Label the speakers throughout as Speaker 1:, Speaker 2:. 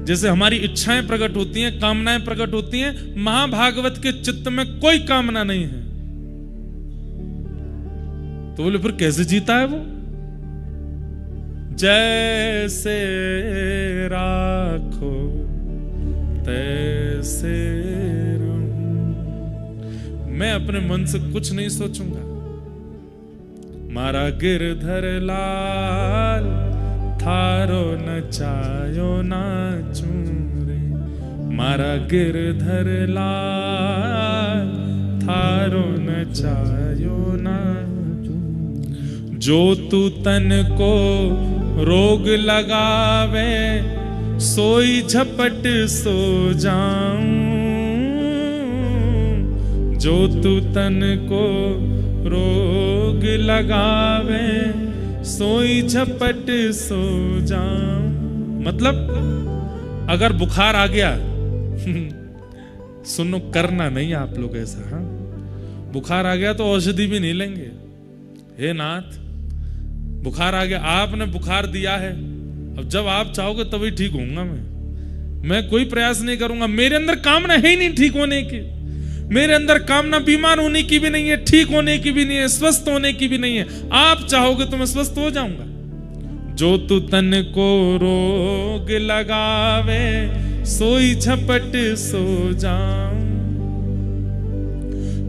Speaker 1: जैसे हमारी इच्छाएं प्रकट होती हैं, कामनाएं प्रकट होती हैं, महाभागवत के चित्त में कोई कामना नहीं है। तो बोले फिर कैसे जीता है वो? जैसे राखो तैसे रहूं, मैं अपने मन से कुछ नहीं सोचूंगा। मारा गिरधर लाल थारो नचायो नाचू रे, मारा गिरधर लाल थारो नचायो नाचू। जो तू तन को रोग लगावे, सोई झपट सो जाऊं। जो तू तन को रोग लगावे, सोई झपट सो जाऊं। मतलब अगर बुखार आ गया सुनो, करना नहीं आप लोग ऐसा। हाँ, बुखार आ गया तो औषधि भी नहीं लेंगे। हे नाथ, बुखार आ गया, आपने बुखार दिया है, अब जब आप चाहोगे तभी ठीक होऊंगा मैं कोई प्रयास नहीं करूंगा। मेरे अंदर कामना है ही नहीं ठीक होने की। मेरे अंदर कामना बीमार होने की भी नहीं है, ठीक होने की भी नहीं है, स्वस्थ होने की भी नहीं है। आप चाहोगे तो मैं स्वस्थ हो जाऊंगा। जो तू तन को रोग लगावे, सोई झपट सो जाऊं।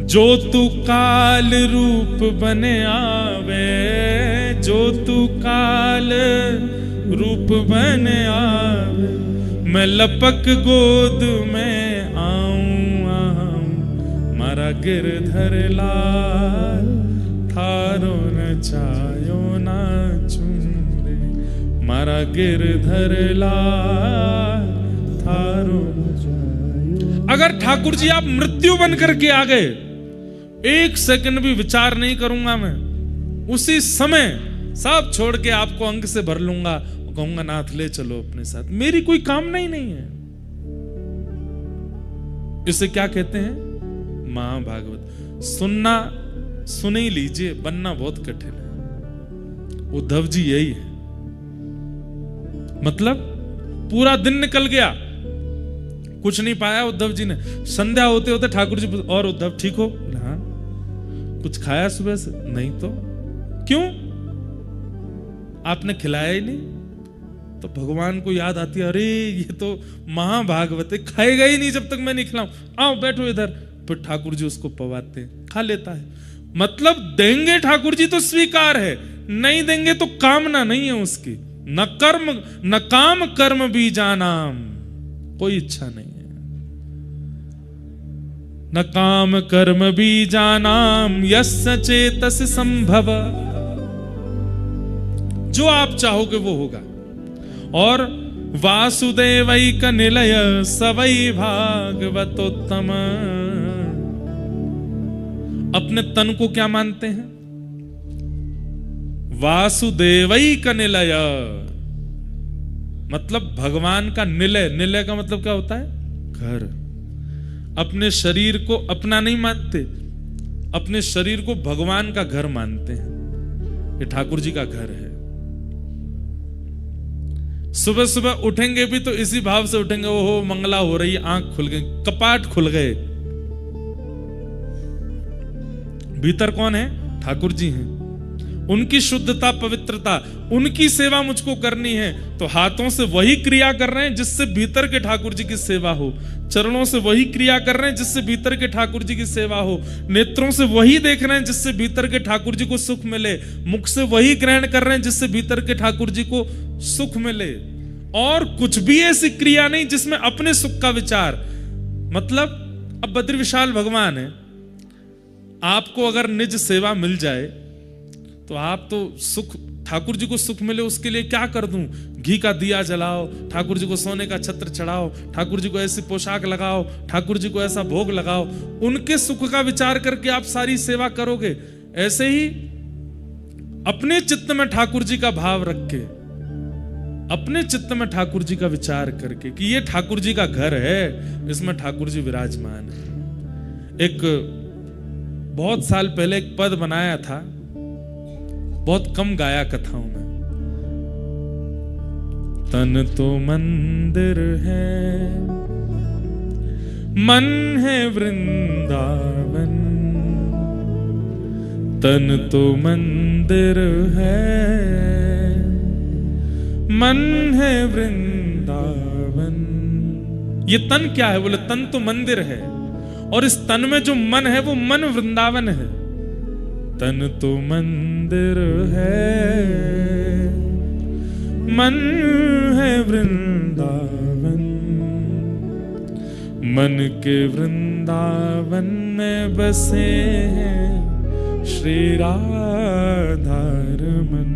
Speaker 1: जो तू काल रूप बने आवे, जो तू काल रूप बने आवे, मैं लपक गोद में आऊं। मारा गिरधर लाल थारो नचायो नाचू रे, मारा गिरधर लाल थारो नचायो। अगर ठाकुर जी आप मृत्यु बन करके आ गए, एक सेकंड भी विचार नहीं करूंगा मैं, उसी समय सब छोड़ के आपको अंग से भर लूंगा, कहूंगा नाथ ले चलो अपने साथ। मेरी कोई कामना ही नहीं है। इसे क्या कहते हैं? महाभागवत। सुनना सुन ही लीजिए, बनना बहुत कठिन है। उद्धव जी यही है। मतलब पूरा दिन निकल गया, कुछ नहीं पाया उद्धव जी ने। संध्या होते होते ठाकुर जी, और उद्धव ठीक हो? हाँ। कुछ खाया सुबह से? नहीं। तो क्यों? आपने खिलाया ही नहीं। तो भगवान को याद आती है, अरे ये तो महाभागवत है, खाएगा ही नहीं जब तक मैं नहीं खिलाऊं। आओ बैठो इधर। फिर ठाकुर जी उसको पवाते हैं, खा लेता है। मतलब देंगे ठाकुर जी तो स्वीकार है, नहीं देंगे तो कामना नहीं है उसकी। न कर्म न काम कर्म बीजानाम, कोई इच्छा नहीं है। न काम कर्म बीजानाम यस्य चेतस संभव। जो आप चाहोगे वो होगा। और वासुदेवैक निलय सवै भागवतोत्तम। अपने तन को क्या मानते हैं? वासुदेवैक निलय, मतलब भगवान का निलय। निलय का मतलब क्या होता है? घर। अपने शरीर को अपना नहीं मानते, अपने शरीर को भगवान का घर मानते हैं। ये ठाकुर जी का घर है। सुबह सुबह उठेंगे भी तो इसी भाव से उठेंगे, ओहो मंगला हो रही, आंख खुल गई, कपाट खुल गए। भीतर कौन है? ठाकुर जी हैं। उनकी शुद्धता पवित्रता, उनकी सेवा मुझको करनी है, तो हाथों से वही क्रिया कर रहे हैं जिससे भीतर के ठाकुर जी की सेवा हो। चरणों से वही क्रिया कर रहे हैं जिससे भीतर के ठाकुर जी की सेवा हो। नेत्रों से वही देख रहे हैं जिससे भीतर के ठाकुर जी को सुख मिले। मुख से वही ग्रहण कर रहे हैं जिससे भीतर के ठाकुर जी को सुख मिले। और कुछ भी ऐसी क्रिया नहीं जिसमें अपने सुख का विचार। मतलब अब बद्री विशाल भगवान है, आपको अगर निज सेवा मिल जाए तो आप तो सुख, ठाकुर जी को सुख मिले उसके लिए क्या कर दूं? घी का दिया जलाओ, ठाकुर जी को सोने का छत्र चढ़ाओ, ठाकुर जी को ऐसी पोशाक लगाओ, ठाकुर जी को ऐसा भोग लगाओ। उनके सुख का विचार करके आप सारी सेवा करोगे। ऐसे ही अपने चित्त में ठाकुर जी का भाव रख के, अपने चित्त में ठाकुर जी का विचार करके कि ये ठाकुर जी का घर है, इसमें ठाकुर जी विराजमान है। एक बहुत साल पहले एक पद बनाया था, बहुत कम गाया कथाओं में। तन तो मंदिर है, मन है वृंदावन। तन तो मंदिर है, मन है वृंदावन। ये तन क्या है? बोले तन तो मंदिर है, और इस तन में जो मन है वो मन वृंदावन है। तन तो मंदिर है, मन है वृंदावन। मन के वृंदावन में बसे हैं श्री राधा रमन।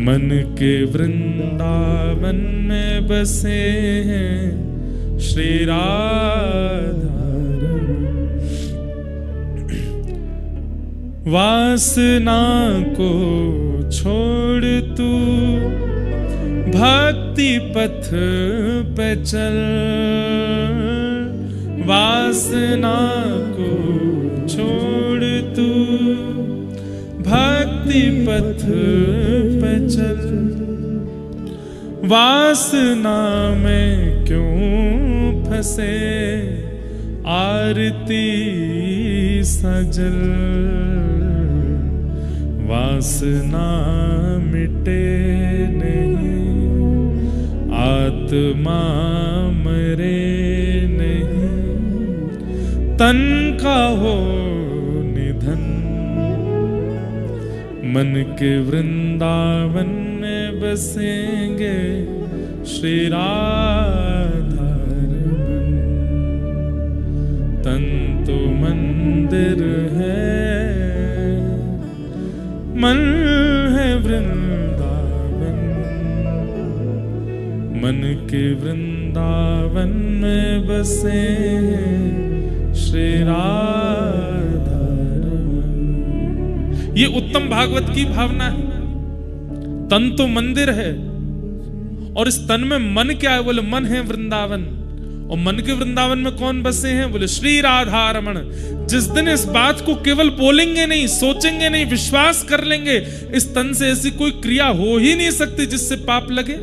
Speaker 1: मन के वृंदावन में बसे हैं श्री राधा रमन। वासना को छोड़ तू भक्ति पथ पे चल। वासना को छोड़ तू भक्ति पथ पे चल। वासना में क्यों फंसे आरती सजल। वासना मिटे नहीं, आत्मा मरे नहीं। तन का हो निधन, मन के वृंदावन में बसेंगे श्री राधा रमन। तन तो मंदिर है, मन है वृंदावन। मन के वृंदावन में बसे श्री राधा रमन। ये उत्तम भागवत की भावना है। तन तो मंदिर है, और इस तन में मन क्या है? बोले मन है वृंदावन। और मन के वृंदावन में कौन बसे हैं? बोले श्री राधा रमन। जिस दिन इस बात को केवल बोलेंगे नहीं, सोचेंगे नहीं, विश्वास कर लेंगे, इस तन से ऐसी कोई क्रिया हो ही नहीं सकती जिससे पाप लगे।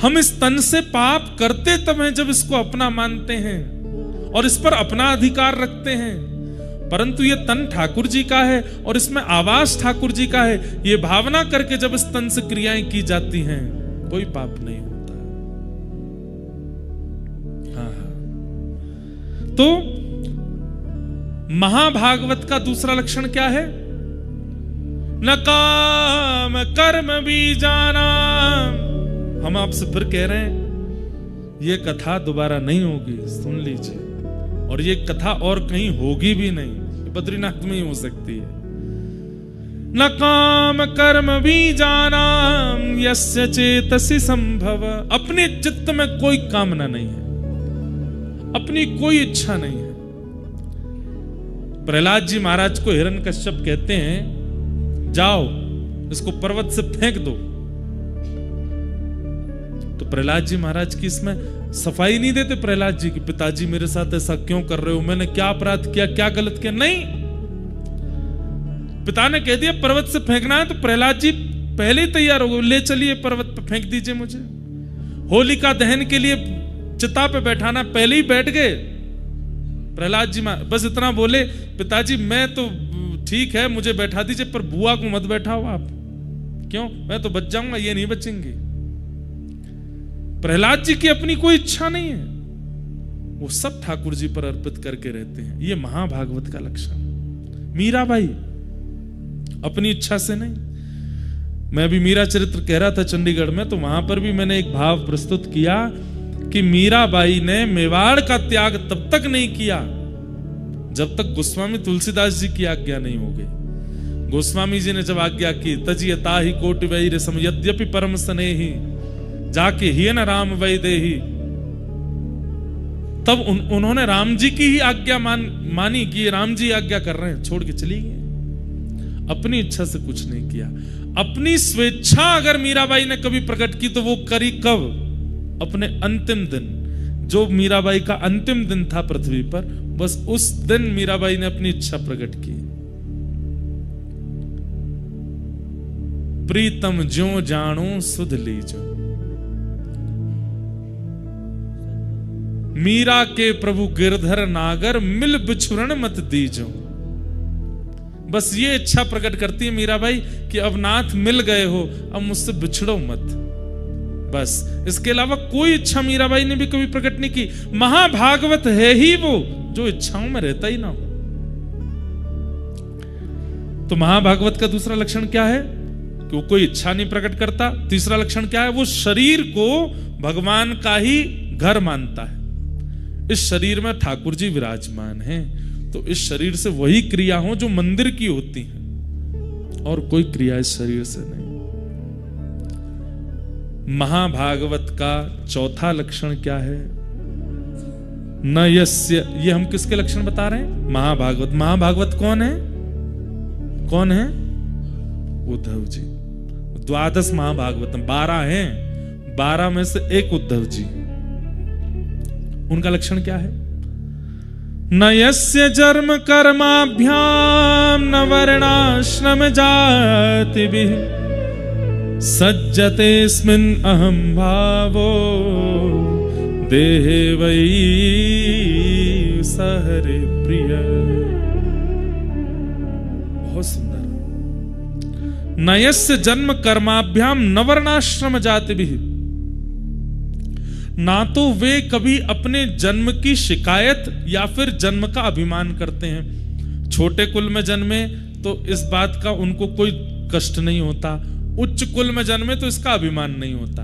Speaker 1: हम इस तन से पाप करते तब हैं जब इसको अपना मानते हैं और इस पर अपना अधिकार रखते हैं। परंतु ये तन ठाकुर जी का है और इसमें आवास ठाकुर जी का है, ये भावना करके जब इस तन से क्रियाएं की जाती हैं, कोई पाप नहीं होता। तो महाभागवत का दूसरा लक्षण क्या है? न काम कर्म बीजाना। हम आपसे फिर कह रहे हैं, ये कथा दोबारा नहीं होगी, सुन लीजिए। और ये कथा और कहीं होगी भी नहीं, बद्रीनाथ में ही हो सकती है। न काम कर्म बीजाना यस्य चेतसि संभव। अपने चित्त में कोई कामना नहीं है, अपनी कोई इच्छा नहीं है। प्रहलाद जी महाराज को हिरण्यकश्यप कहते हैं, जाओ इसको पर्वत से फेंक दो। तो प्रहलाद जी महाराज की इसमें सफाई नहीं देते। प्रहलाद जी की, पिताजी मेरे साथ ऐसा क्यों कर रहे हो, मैंने क्या अपराध किया, क्या गलत किया? नहीं, पिता ने कह दिया पर्वत से फेंकना है, तो प्रहलाद जी पहले ही तैयार हो गए, ले चलिए पर्वत पे फेंक दीजिए मुझे। होलिका दहन के लिए चिता पे बैठाना, पहले ही बैठ गए प्रहलाद जी। बस इतना बोले, पिताजी मैं तो ठीक है मुझे बैठा दीजिए, पर बुआ को मत बैठाओ आप। क्यों? मैं तो बच जाऊंगा, ये नहीं बचेंगे। प्रहलाद जी की अपनी कोई इच्छा नहीं है, वो सब ठाकुर जी पर अर्पित करके रहते हैं। ये महाभागवत का लक्षण। मीराबाई अपनी इच्छा से नहीं। मैं अभी मीरा चरित्र कह रहा था चंडीगढ़ में, तो वहां पर भी मैंने एक भाव प्रस्तुत किया कि मीराबाई ने मेवाड़ का त्याग तब तक नहीं किया जब तक गोस्वामी तुलसीदास जी की आज्ञा नहीं हो गई। गोस्वामी जी ने जब आज्ञा की, तजियता ही कोटि वैर सम यद्यपि परम स्नेही जाके ही न राम वै देही, तब उन्होंने राम जी की ही आज्ञा मानी कि राम जी आज्ञा कर रहे हैं, छोड़ के चली गई। अपनी इच्छा से कुछ नहीं किया। अपनी स्वेच्छा अगर मीराबाई ने कभी प्रकट की तो वो करी कब? अपने अंतिम दिन, जो मीराबाई का अंतिम दिन था पृथ्वी पर, बस उस दिन मीराबाई ने अपनी इच्छा प्रकट की। प्रीतम ज्यों जानो सुध लीजो। मीरा के प्रभु गिरधर नागर मिल बिछुरन मत दीजो। बस ये इच्छा प्रकट करती है मीराबाई कि अब नाथ मिल गए हो, अब मुझसे बिछड़ो मत। बस इसके अलावा कोई इच्छा मीराबाई ने भी कभी प्रकट नहीं की। महाभागवत है ही वो जो इच्छाओं में रहता ही ना हो। तो महाभागवत का दूसरा लक्षण क्या है कि वो कोई इच्छा नहीं प्रकट करता। तीसरा लक्षण क्या है, वो शरीर को भगवान का ही घर मानता है। इस शरीर में ठाकुर जी विराजमान हैं, तो इस शरीर से वही क्रिया हो जो मंदिर की होती है, और कोई क्रिया इस शरीर से नहीं। महाभागवत का चौथा लक्षण क्या है, न यस्य। ये हम किसके लक्षण बता रहे हैं, महाभागवत। महाभागवत कौन है, कौन है, उद्धव जी। द्वादश महाभागवतम 12 हैं, 12 में से एक उद्धव जी। उनका लक्षण क्या है, न यस्य जन्म कर्माभ्याम न वर्णाश्रम जातिभिः सज्जतेऽस्मिन् अहं भावो देहे वै सहरे प्रिय। बहुत सुंदर। न यस्य जन्म कर्माभ्याम न वर्णाश्रम जातिभिः, ना तो वे कभी अपने जन्म की शिकायत या फिर जन्म का अभिमान करते हैं। छोटे कुल में जन्मे तो इस बात का उनको कोई कष्ट नहीं होता, उच्च कुल में जन्मे तो इसका अभिमान नहीं होता।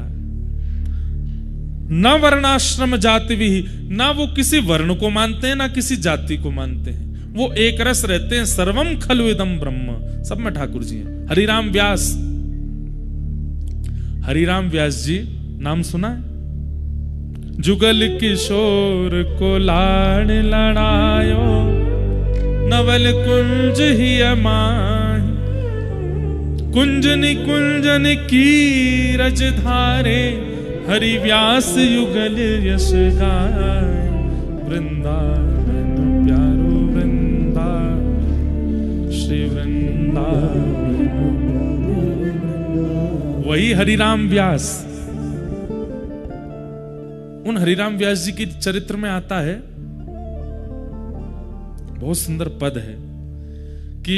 Speaker 1: न वर्णाश्रम जाति भी, ना वो किसी वर्ण को मानते हैं ना किसी जाति को मानते हैं। वो एक रस रहते हैं। सर्वम खलु इदम ब्रह्म, सब में ठाकुर जी हैं। हरिराम व्यास, हरिराम व्यास जी नाम सुना है। जुगल किशोर को लाड़ लड़ायो नवल कुंज ही अमाहि, कुंजनि कुंजन की रज धारे हरि व्यास युगल यश गाय। वृंदावन प्यारो वृंदावन श्री वृंदावन। वही हरिराम व्यास। उन हरिराम व्यास जी की चरित्र में आता है, बहुत सुंदर पद है कि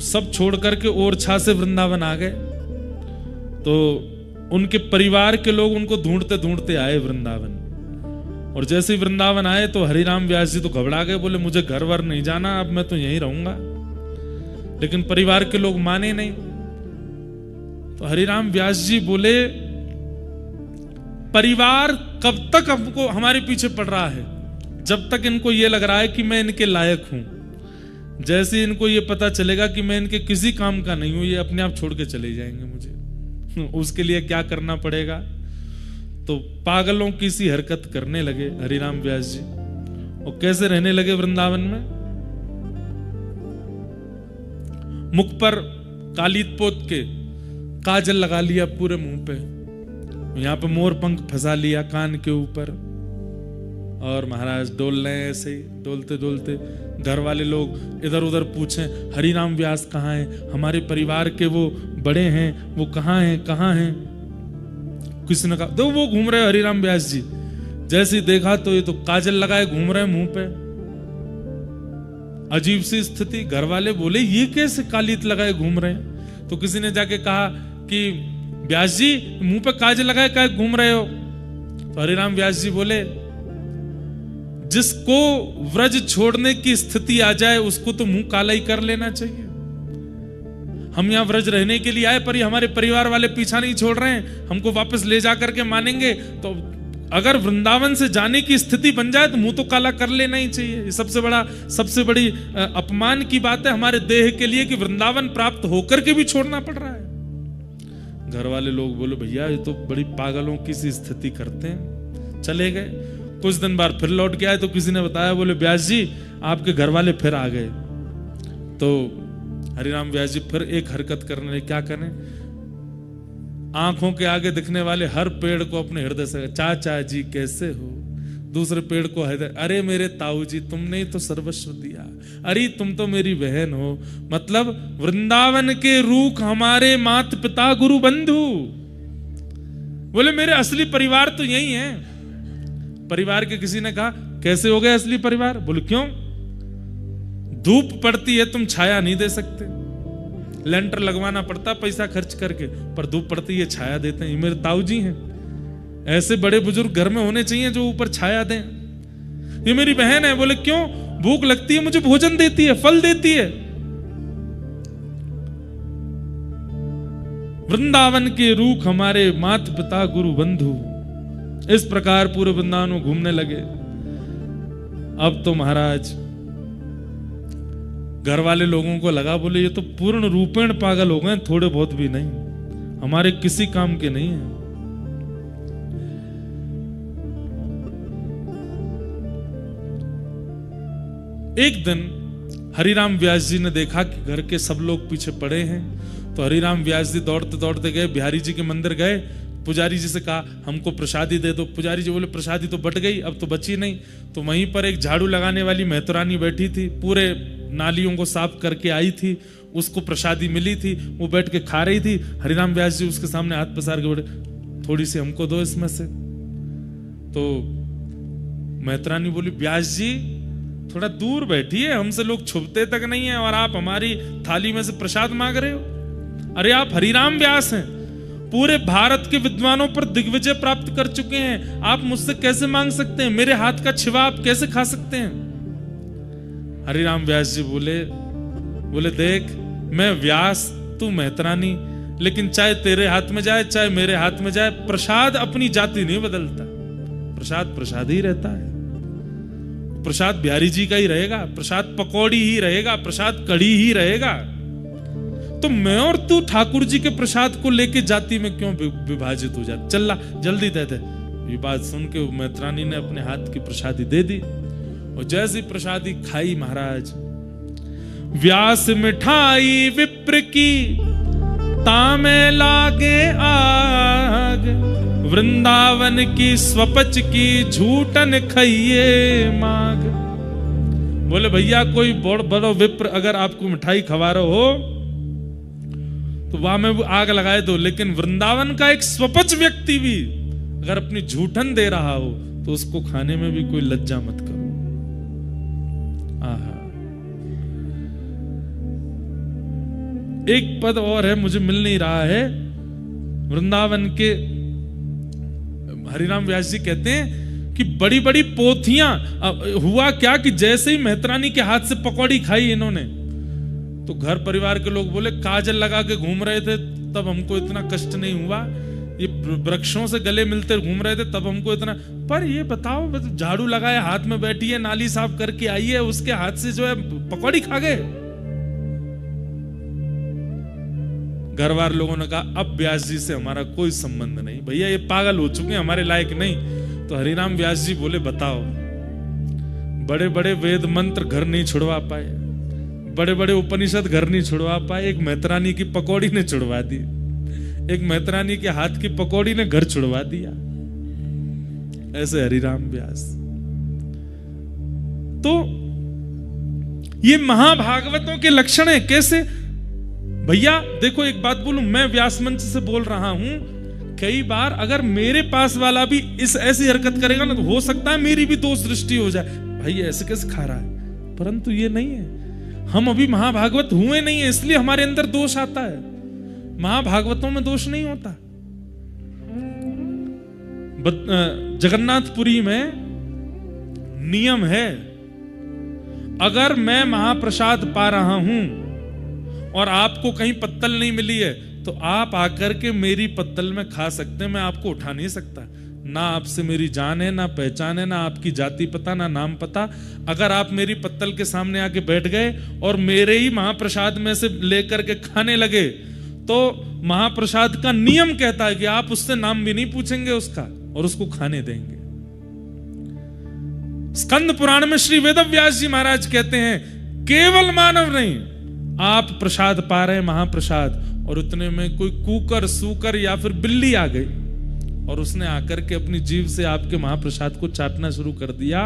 Speaker 1: सब छोड़ करके ओरछा से वृंदावन आ गए, तो उनके परिवार के लोग उनको ढूंढते ढूंढते आए वृंदावन। और जैसे ही वृंदावन आए तो हरिराम व्यास जी तो घबरा गए, बोले मुझे घर वर नहीं जाना, अब मैं तो यहीं रहूंगा। लेकिन परिवार के लोग माने नहीं। तो हरिराम व्यास जी बोले, परिवार कब तक हमको हमारे पीछे पड़ रहा है, जब तक इनको ये लग रहा है कि मैं इनके लायक हूं। जैसे इनको ये पता चलेगा कि मैं इनके किसी काम का नहीं हूं, ये अपने आप छोड़ के चले जाएंगे मुझे। उसके लिए क्या करना पड़ेगा, तो पागलों की सी हरकत करने लगे हरिराम व्यास जी। और कैसे रहने लगे वृंदावन में, मुख पर कालीत पोत के काजल लगा लिया पूरे मुंह पे, यहां पे मोर पंख फंसा लिया कान के ऊपर, और महाराज डोल रहे हैं। ऐसे ही डोलते डोलते घर वाले लोग इधर उधर पूछें, हरिराम व्यास कहाँ हैं, हमारे परिवार के वो बड़े हैं, वो कहाँ हैं, कहाँ हैं। किसी ने कहा दो वो घूम रहे हरिराम व्यास जी। जैसे ही देखा तो ये तो काजल लगाए घूम रहे मुंह पे। अजीब सी स्थिति। घर वाले बोले ये कैसे कालीत लगाए घूम रहे हैं। तो किसी ने जाके कहा कि व्यास जी मुंह पे काजल लगाए क्या घूम रहे हो। तो हरिराम व्यास जी बोले, जिसको व्रज छोड़ने की स्थिति आ जाए उसको तो मुंह काला ही कर लेना चाहिए। हम यहां व्रज रहने के लिए आए, पर ये हमारे परिवार वाले पीछा नहीं छोड़ रहे हैं, हमको वापस ले जा करके मानेंगे। तो अगर वृंदावन से जाने की स्थिति बन जाए तो मुंह तो काला कर लेना ही चाहिए। ये सबसे बड़ी अपमान की बात है हमारे देह के लिए कि वृंदावन प्राप्त होकर के भी छोड़ना पड़ रहा है। घर वाले लोग बोले भैया ये तो बड़ी पागलों की सी स्थिति करते हैं। चले गए। कुछ दिन बाद फिर लौट के आए तो किसी ने बताया, बोले व्यास जी आपके घर वाले फिर आ गए। तो हरिराम व्यास जी फिर एक हरकत करने लगे। क्या करें, आंखों के आगे दिखने वाले हर पेड़ को अपने हृदय से, चाचा जी कैसे हो। दूसरे पेड़ को हृदय, अरे मेरे ताऊ जी तुमने ही तो सर्वस्व दिया, अरे तुम तो मेरी बहन हो, मतलब वृंदावन के रूख हमारे माता पिता गुरु बंधु। बोले मेरे असली परिवार तो यही है। परिवार के किसी ने कहा कैसे हो गए असली परिवार? बोले क्यों? धूप पड़ती है तुम छाया नहीं दे सकते, लेंटर लगवाना पड़ता पैसा खर्च करके, पर धूप पड़ती है छाया देते हैं। ये मेरे ताऊ जी हैं। ऐसे बड़े बुजुर्ग घर में होने चाहिए जो ऊपर छाया दें। ये मेरी बहन है। बोले क्यों? भूख लगती है मुझे भोजन देती है, फल देती है। वृंदावन के रूख हमारे माता पिता गुरु बंधु। इस प्रकार पूरे वृंदावन में घूमने लगे। अब तो महाराज घर वाले लोगों को लगा, बोले ये तो पूर्ण रूपेण पागल हो गए, थोड़े बहुत भी नहीं, हमारे किसी काम के नहीं है। एक दिन हरिराम व्यास जी ने देखा कि घर के सब लोग पीछे पड़े हैं, तो हरिराम व्यास जी दौड़ते दौड़ते गए, बिहारी जी के मंदिर गए, पुजारी जी से कहा हमको प्रसादी दे दो। पुजारी जी बोले प्रसादी तो बट गई, अब तो बची नहीं। तो वहीं पर एक झाड़ू लगाने वाली महतरानी बैठी थी, पूरे नालियों को साफ करके आई थी, उसको प्रसादी मिली थी, वो बैठ के खा रही थी। हरिराम व्यास जी उसके सामने हाथ पसार के बोले थोड़ी सी हमको दो इसमें से। तो महतरानी बोली व्यास जी थोड़ा दूर बैठिए, हमसे लोग छुपते तक नहीं है और आप हमारी थाली में से प्रसाद मांग रहे हो। अरे आप हरिराम व्यास हैं, पूरे भारत के विद्वानों पर दिग्विजय प्राप्त कर चुके हैं, आप मुझसे कैसे मांग सकते हैं? मेरे हाथ का छिवा आप कैसे खा सकते हैं? हरिराम व्यास जी बोले देख मैं व्यास तू महतरानी, लेकिन चाहे तेरे हाथ में जाए चाहे मेरे हाथ में जाए, प्रसाद अपनी जाति नहीं बदलता। प्रसाद प्रसाद ही रहता है। प्रसाद बिहारी जी का ही रहेगा, प्रसाद पकौड़ी ही रहेगा, प्रसाद कढ़ी ही रहेगा। तो मैं और तू ठाकुर जी के प्रसाद को लेके जाति में क्यों विभाजित हो जाते? चल जल्दी दे दे। ये बात सुन के मैत्रानी ने अपने हाथ की प्रसादी दे दी, और जैसी प्रसादी खाई महाराज, व्यास मिठाई विप्र की तामे लागे आग, वृंदावन की स्वपच की झूठन खाइए माग। बोले भैया कोई बड़ा विप्र अगर आपको मिठाई खवा रहे हो तो वहां में आग लगाए दो, लेकिन वृंदावन का एक स्वपच व्यक्ति भी अगर अपनी झूठन दे रहा हो तो उसको खाने में भी कोई लज्जा मत करो। आहा, एक पद और है मुझे मिल नहीं रहा है। वृंदावन के हरिराम व्यास जी कहते हैं कि बड़ी बड़ी पोथियां, हुआ क्या कि जैसे ही महतरानी के हाथ से पकौड़ी खाई इन्होंने, तो घर परिवार के लोग बोले काजल लगा के घूम रहे थे तब हमको इतना कष्ट नहीं हुआ, ये वृक्षों से गले मिलते घूम रहे थे तब हमको इतना। पर ये बताओ झाड़ू लगाए हाथ में बैठी है, नाली साफ करके आई है, उसके हाथ से जो है पकौड़ी खा गए। घर वाले लोगों ने कहा अब व्यास जी से हमारा कोई संबंध नहीं, भैया ये पागल हो चुके हैं, हमारे लायक नहीं। तो हरिराम व्यास जी बोले बताओ, बड़े बड़े वेद मंत्र घर नहीं छुड़वा पाए, बड़े बड़े उपनिषद घर नहीं छुड़वा पाए, एक महतरानी की पकौड़ी ने छुड़वा दी, एक महतरानी के हाथ की पकौड़ी ने घर छुड़वा दिया। ऐसे हरिराम व्यास। तो ये महाभागवतों के लक्षण है। कैसे भैया देखो, एक बात बोलूं, मैं व्यास मंच से बोल रहा हूं, कई बार अगर मेरे पास वाला भी इस ऐसी हरकत करेगा ना तो हो सकता है मेरी भी दोष दृष्टि हो जाए, भाई ऐसे कैसे खा रहा है। परंतु ये नहीं है, हम अभी महाभागवत हुए नहीं है इसलिए हमारे अंदर दोष आता है। महाभागवतों में दोष नहीं होता। जगन्नाथपुरी में नियम है, अगर मैं महाप्रसाद पा रहा हूं और आपको कहीं पत्तल नहीं मिली है तो आप आकर के मेरी पत्तल में खा सकते हैं, मैं आपको उठा नहीं सकता। ना आपसे मेरी जान है, ना पहचान है, ना आपकी जाति पता, ना नाम पता। अगर आप मेरी पत्तल के सामने आके बैठ गए और मेरे ही महाप्रसाद में से लेकर के खाने लगे तो महाप्रसाद का नियम कहता है कि आप उससे नाम भी नहीं पूछेंगे उसका और उसको खाने देंगे। स्कंद पुराण में श्री वेदव्यास जी महाराज कहते हैं केवल मानव नहीं, आप प्रसाद पा रहे हैं महाप्रसाद, और उतने में कोई कुकर सूकर या फिर बिल्ली आ गई और उसने आकर के अपनी जीभ से आपके महाप्रसाद को चाटना शुरू कर दिया,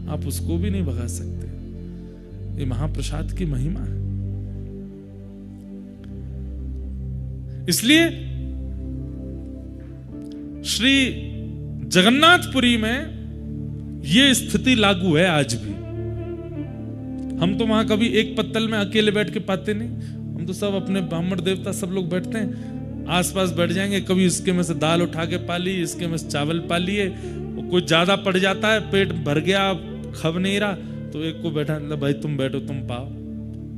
Speaker 1: आप उसको भी नहीं भगा सकते। ये महाप्रसाद की महिमा है। इसलिए श्री जगन्नाथपुरी में ये स्थिति लागू है आज भी। हम तो वहां कभी एक पत्तल में अकेले बैठ के पाते नहीं, हम तो सब अपने ब्राह्मण देवता सब लोग बैठते हैं, आसपास बैठ जाएंगे। कभी इसके में से दाल उठा के पा ली, इसके में से चावल पा लिए, कुछ ज्यादा पड़ जाता है, पेट भर गया, खब नहीं रहा, तो एक को बैठा, भाई तुम बैठो, तुम पाओ।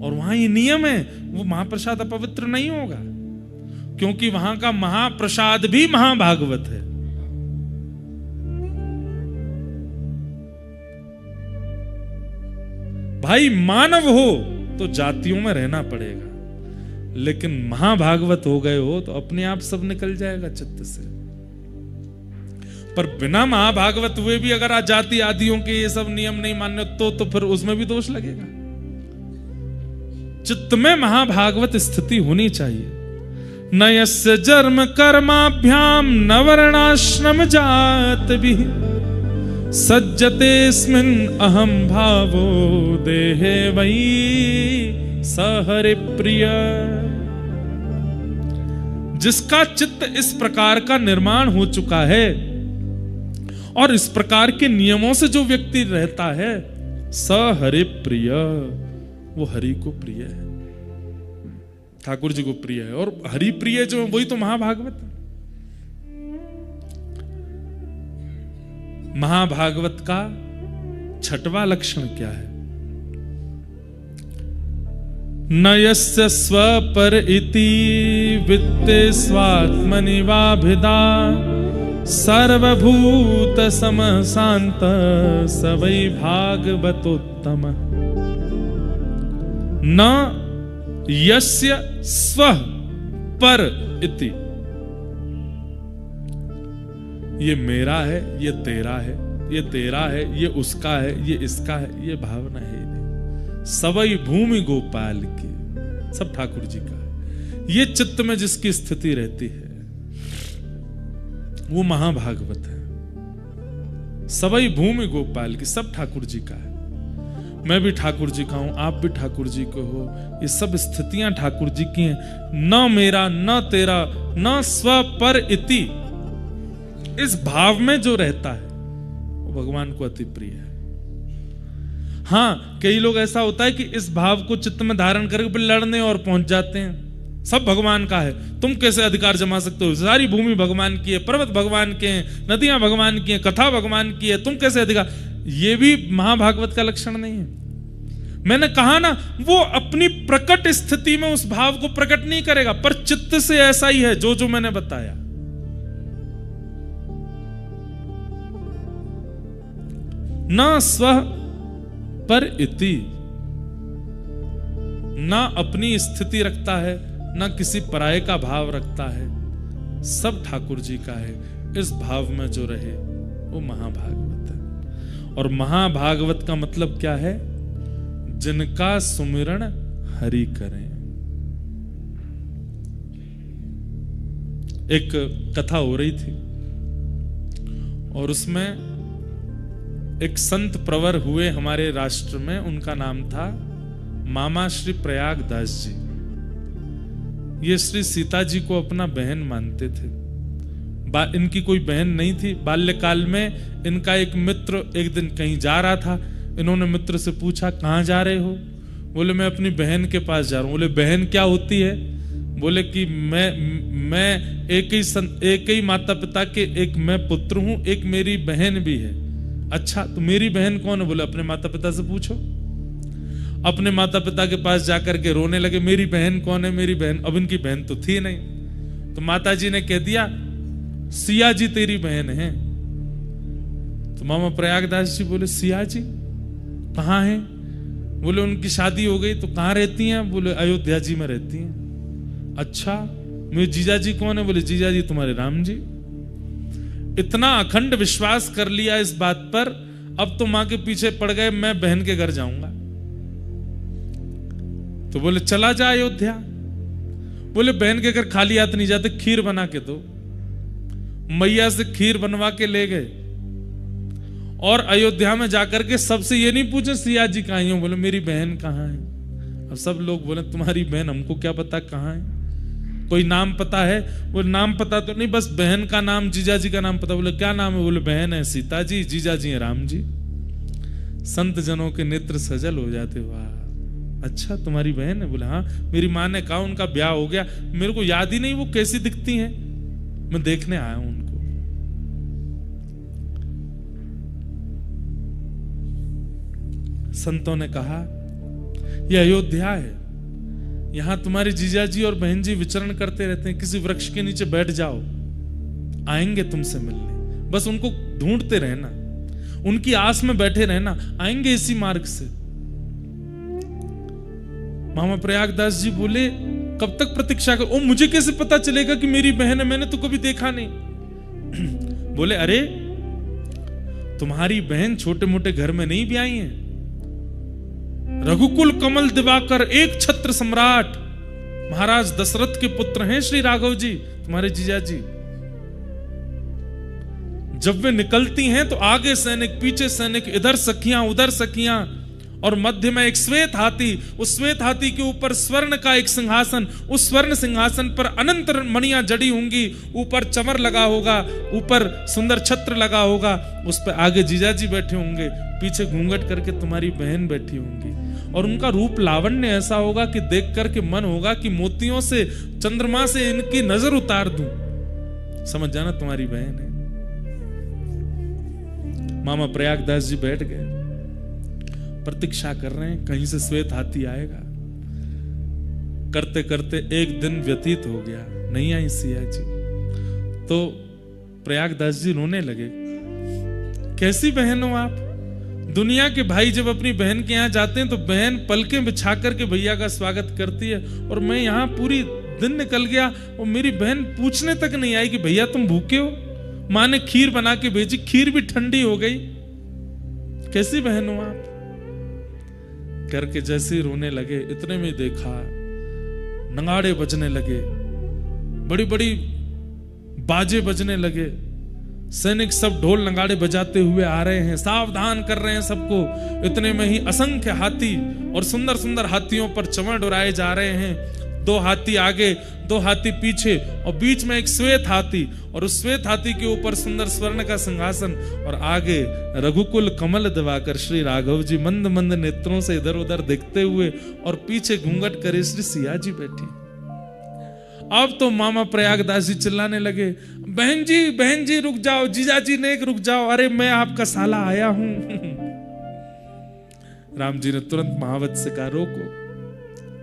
Speaker 1: और वहां ये नियम है, वो महाप्रसाद अपवित्र नहीं होगा, क्योंकि वहां का महाप्रसाद भी महाभागवत है। भाई मानव हो तो जातियों में रहना पड़ेगा, लेकिन महाभागवत हो गए हो तो अपने आप सब निकल जाएगा चित्त से। पर बिना महाभागवत हुए भी अगर जाति आदियों के ये सब नियम नहीं मान्य तो फिर उसमें भी दोष लगेगा। चित्त में महाभागवत स्थिति होनी चाहिए। न यस्य जन्म कर्माभ्याम न वर्णाश्रम जात भी सज्जतेस्मिन् अहम भावो देहे वही सहरि प्रिय। जिसका चित्त इस प्रकार का निर्माण हो चुका है और इस प्रकार के नियमों से जो व्यक्ति रहता है, सहरि प्रिय, वो हरि को प्रिय है, ठाकुर जी को प्रिय है। और हरि प्रिय जो वही तो महाभागवत है। महाभागवत का छठवां लक्षण क्या है? न यस्य स्वपर इति वित्ते स्वात्मनि वाभिदा सर्वभूत समशांत स वै भागवतोत्तम। न यस्य स्व पर इति, ये मेरा है, ये तेरा है, ये तेरा है, ये उसका है, ये इसका है, ये भावना है नहीं। सवई भूमि गोपाल की, सब ठाकुर जी का है। ये चित्त में जिसकी स्थिति रहती है वो महाभागवत है। सवई भूमि गोपाल की, सब ठाकुर जी का है। मैं भी ठाकुर जी का हूं, आप भी ठाकुर जी के हो, ये सब स्थितियां ठाकुर जी की हैं। न मेरा न तेरा न स्व पर इति, इस भाव में जो रहता है वो भगवान को अति प्रिय है। हां, कई लोग ऐसा होता है कि इस भाव को चित्त में धारण करके फिर लड़ने और पहुंच जाते हैं। सब भगवान का है, तुम कैसे अधिकार जमा सकते हो? सारी भूमि भगवान की है, पर्वत भगवान के हैं, नदियां भगवान की हैं, कथा भगवान की है, तुम कैसे अधिकार? ये भी महाभागवत का लक्षण नहीं है। मैंने कहा ना, वो अपनी प्रकट स्थिति में उस भाव को प्रकट नहीं करेगा, पर चित्त से ऐसा ही है जो मैंने बताया। न स्व पर इति, ना अपनी स्थिति रखता है, ना किसी पराये का भाव रखता है, सब ठाकुर जी का है। इस भाव में जो रहे वो महाभागवत है। और महाभागवत का मतलब क्या है? जिनका सुमिरण हरि करें। एक कथा हो रही थी और उसमें एक संत प्रवर हुए हमारे राष्ट्र में, उनका नाम था मामा श्री प्रयागदास जी। ये श्री सीता जी को अपना बहन मानते थे। इनकी कोई बहन नहीं थी। बाल्यकाल में इनका एक मित्र एक दिन कहीं जा रहा था। इन्होंने मित्र से पूछा, कहाँ जा रहे हो? बोले, मैं अपनी बहन के पास जा रहा हूँ। बोले, बहन क्या होती है? बोले कि मैं एक ही माता पिता के, एक मैं पुत्र हूं, एक मेरी बहन भी है। अच्छा, तो मेरी बहन कौन है? बोले, अपने माता पिता से पूछो। अपने माता पिता के पास जाकर के रोने लगे, मेरी बहन कौन है, मेरी बहन। अब इनकी बहन तो थी नहीं। तो माता जी ने कह दिया, सिया जी तेरी बहन है। तो मामा प्रयागदास जी बोले, सिया जी कहाँ है? बोले, उनकी शादी हो गई। तो कहाँ रहती हैं? बोले, अयोध्या जी में रहती हैं। अच्छा, मेरे जीजा जी कौन है? बोले, जीजा जी तुम्हारे राम जी। इतना अखंड विश्वास कर लिया इस बात पर, अब तो मां के पीछे पड़ गए, मैं बहन के घर जाऊंगा। तो बोले, चला जा अयोध्या। बोले, बहन के घर खाली हाथ नहीं जाते, खीर बना के दो। मैया से खीर बनवा के ले गए और अयोध्या में जाकर के सबसे ये नहीं पूछे सिया जी कहाँ हैं, बोले मेरी बहन कहाँ है। अब सब लोग बोले तुम्हारी बहन, हमको क्या पता कहाँ है, कोई नाम पता है? वो नाम पता तो नहीं, बस बहन का नाम, जीजा जी का नाम पता। बोले क्या नाम है? बोले बहन है सीता जी, जीजा जी है राम जी। संत जनों के नेत्र सजल हो जाते, वाह अच्छा तुम्हारी बहन है? बोले हाँ, मेरी माँ ने कहा उनका ब्याह हो गया, मेरे को याद ही नहीं वो कैसी दिखती हैं, मैं देखने आया हूं उनको। संतों ने कहा यह अयोध्या है, यहां तुम्हारे जीजा जी और बहन जी विचरण करते रहते हैं, किसी वृक्ष के नीचे बैठ जाओ, आएंगे तुमसे मिलने, बस उनको ढूंढते रहना, उनकी आस में बैठे रहना, आएंगे इसी मार्ग से। मामा प्रयागदास जी बोले कब तक प्रतीक्षा कर? ओ मुझे कैसे पता चलेगा कि मेरी बहन है, मैंने तो कभी देखा नहीं। बोले अरे तुम्हारी बहन छोटे मोटे घर में नहीं भी आई है, रघुकुल कमल दिवाकर एक छत्र सम्राट महाराज दशरथ के पुत्र हैं श्री राघव जी, तुम्हारे जीजा जी। जब वे निकलती हैं तो आगे सैनिक, पीछे सैनिक, इधर सखियां उधर सखियां, और मध्य में एक श्वेत हाथी, उस श्वेत हाथी के ऊपर स्वर्ण का एक सिंहासन, उस स्वर्ण सिंहासन पर अनंत मणियां जड़ी होंगी, ऊपर चमर लगा होगा, ऊपर सुंदर छत्र लगा होगा, उस पर आगे जीजा जी बैठे होंगे, पीछे घूंघट करके तुम्हारी बहन बैठी होंगी, और उनका रूप लावण्य ऐसा होगा कि देख करके मन होगा कि मोतियों से, चंद्रमा से इनकी नजर उतार दूं, समझ जाना तुम्हारी बहन है। मामा प्रयागदास जी बैठ गए, प्रतीक्षा कर रहे हैं कहीं से श्वेत हाथी आएगा। करते करते एक दिन व्यतीत हो गया, नहीं आई सिया जी, तो प्रयागदास जी रोने लगे। कैसी बहन हो आप? दुनिया के भाई जब अपनी बहन के यहाँ जाते हैं तो बहन पलकें बिछा करके भैया का स्वागत करती है, और मैं यहाँ पूरी दिन निकल गया और मेरी बहन पूछने तक नहीं आई कि भैया तुम भूखे हो। माँ ने खीर बना के भेजी, खीर भी ठंडी हो गई। कैसी बहन हो आप? करके जैसे ही रोने लगे, इतने में देखा नगाड़े बजने लगे, बड़ी बड़ी बाजे बजने लगे, सैनिक सब ढोल नगाड़े बजाते हुए आ रहे हैं, सावधान कर रहे हैं सबको। इतने में ही असंख्य हाथी और सुंदर सुंदर हाथियों पर चमड़ उड़ाए जा रहे हैं, 2 हाथी आगे 2 हाथी पीछे, और बीच में एक श्वेत हाथी, और उस श्वेत हाथी के ऊपर सुंदर स्वर्ण का सिंहासन, और आगे रघुकुल कमल दिवाकर श्री राघव जी मंद मंद नेत्रों से इधर उधर देखते हुए, और पीछे घूंघट करे श्री सिया जी बैठी। अब तो मामा प्रयागदास जी चिल्लाने लगे, बहन जी रुक जाओ, जीजा जी ने रुक जाओ, अरे मैं आपका साला आया हूं। राम जी ने तुरंत महावत से कहा रोको,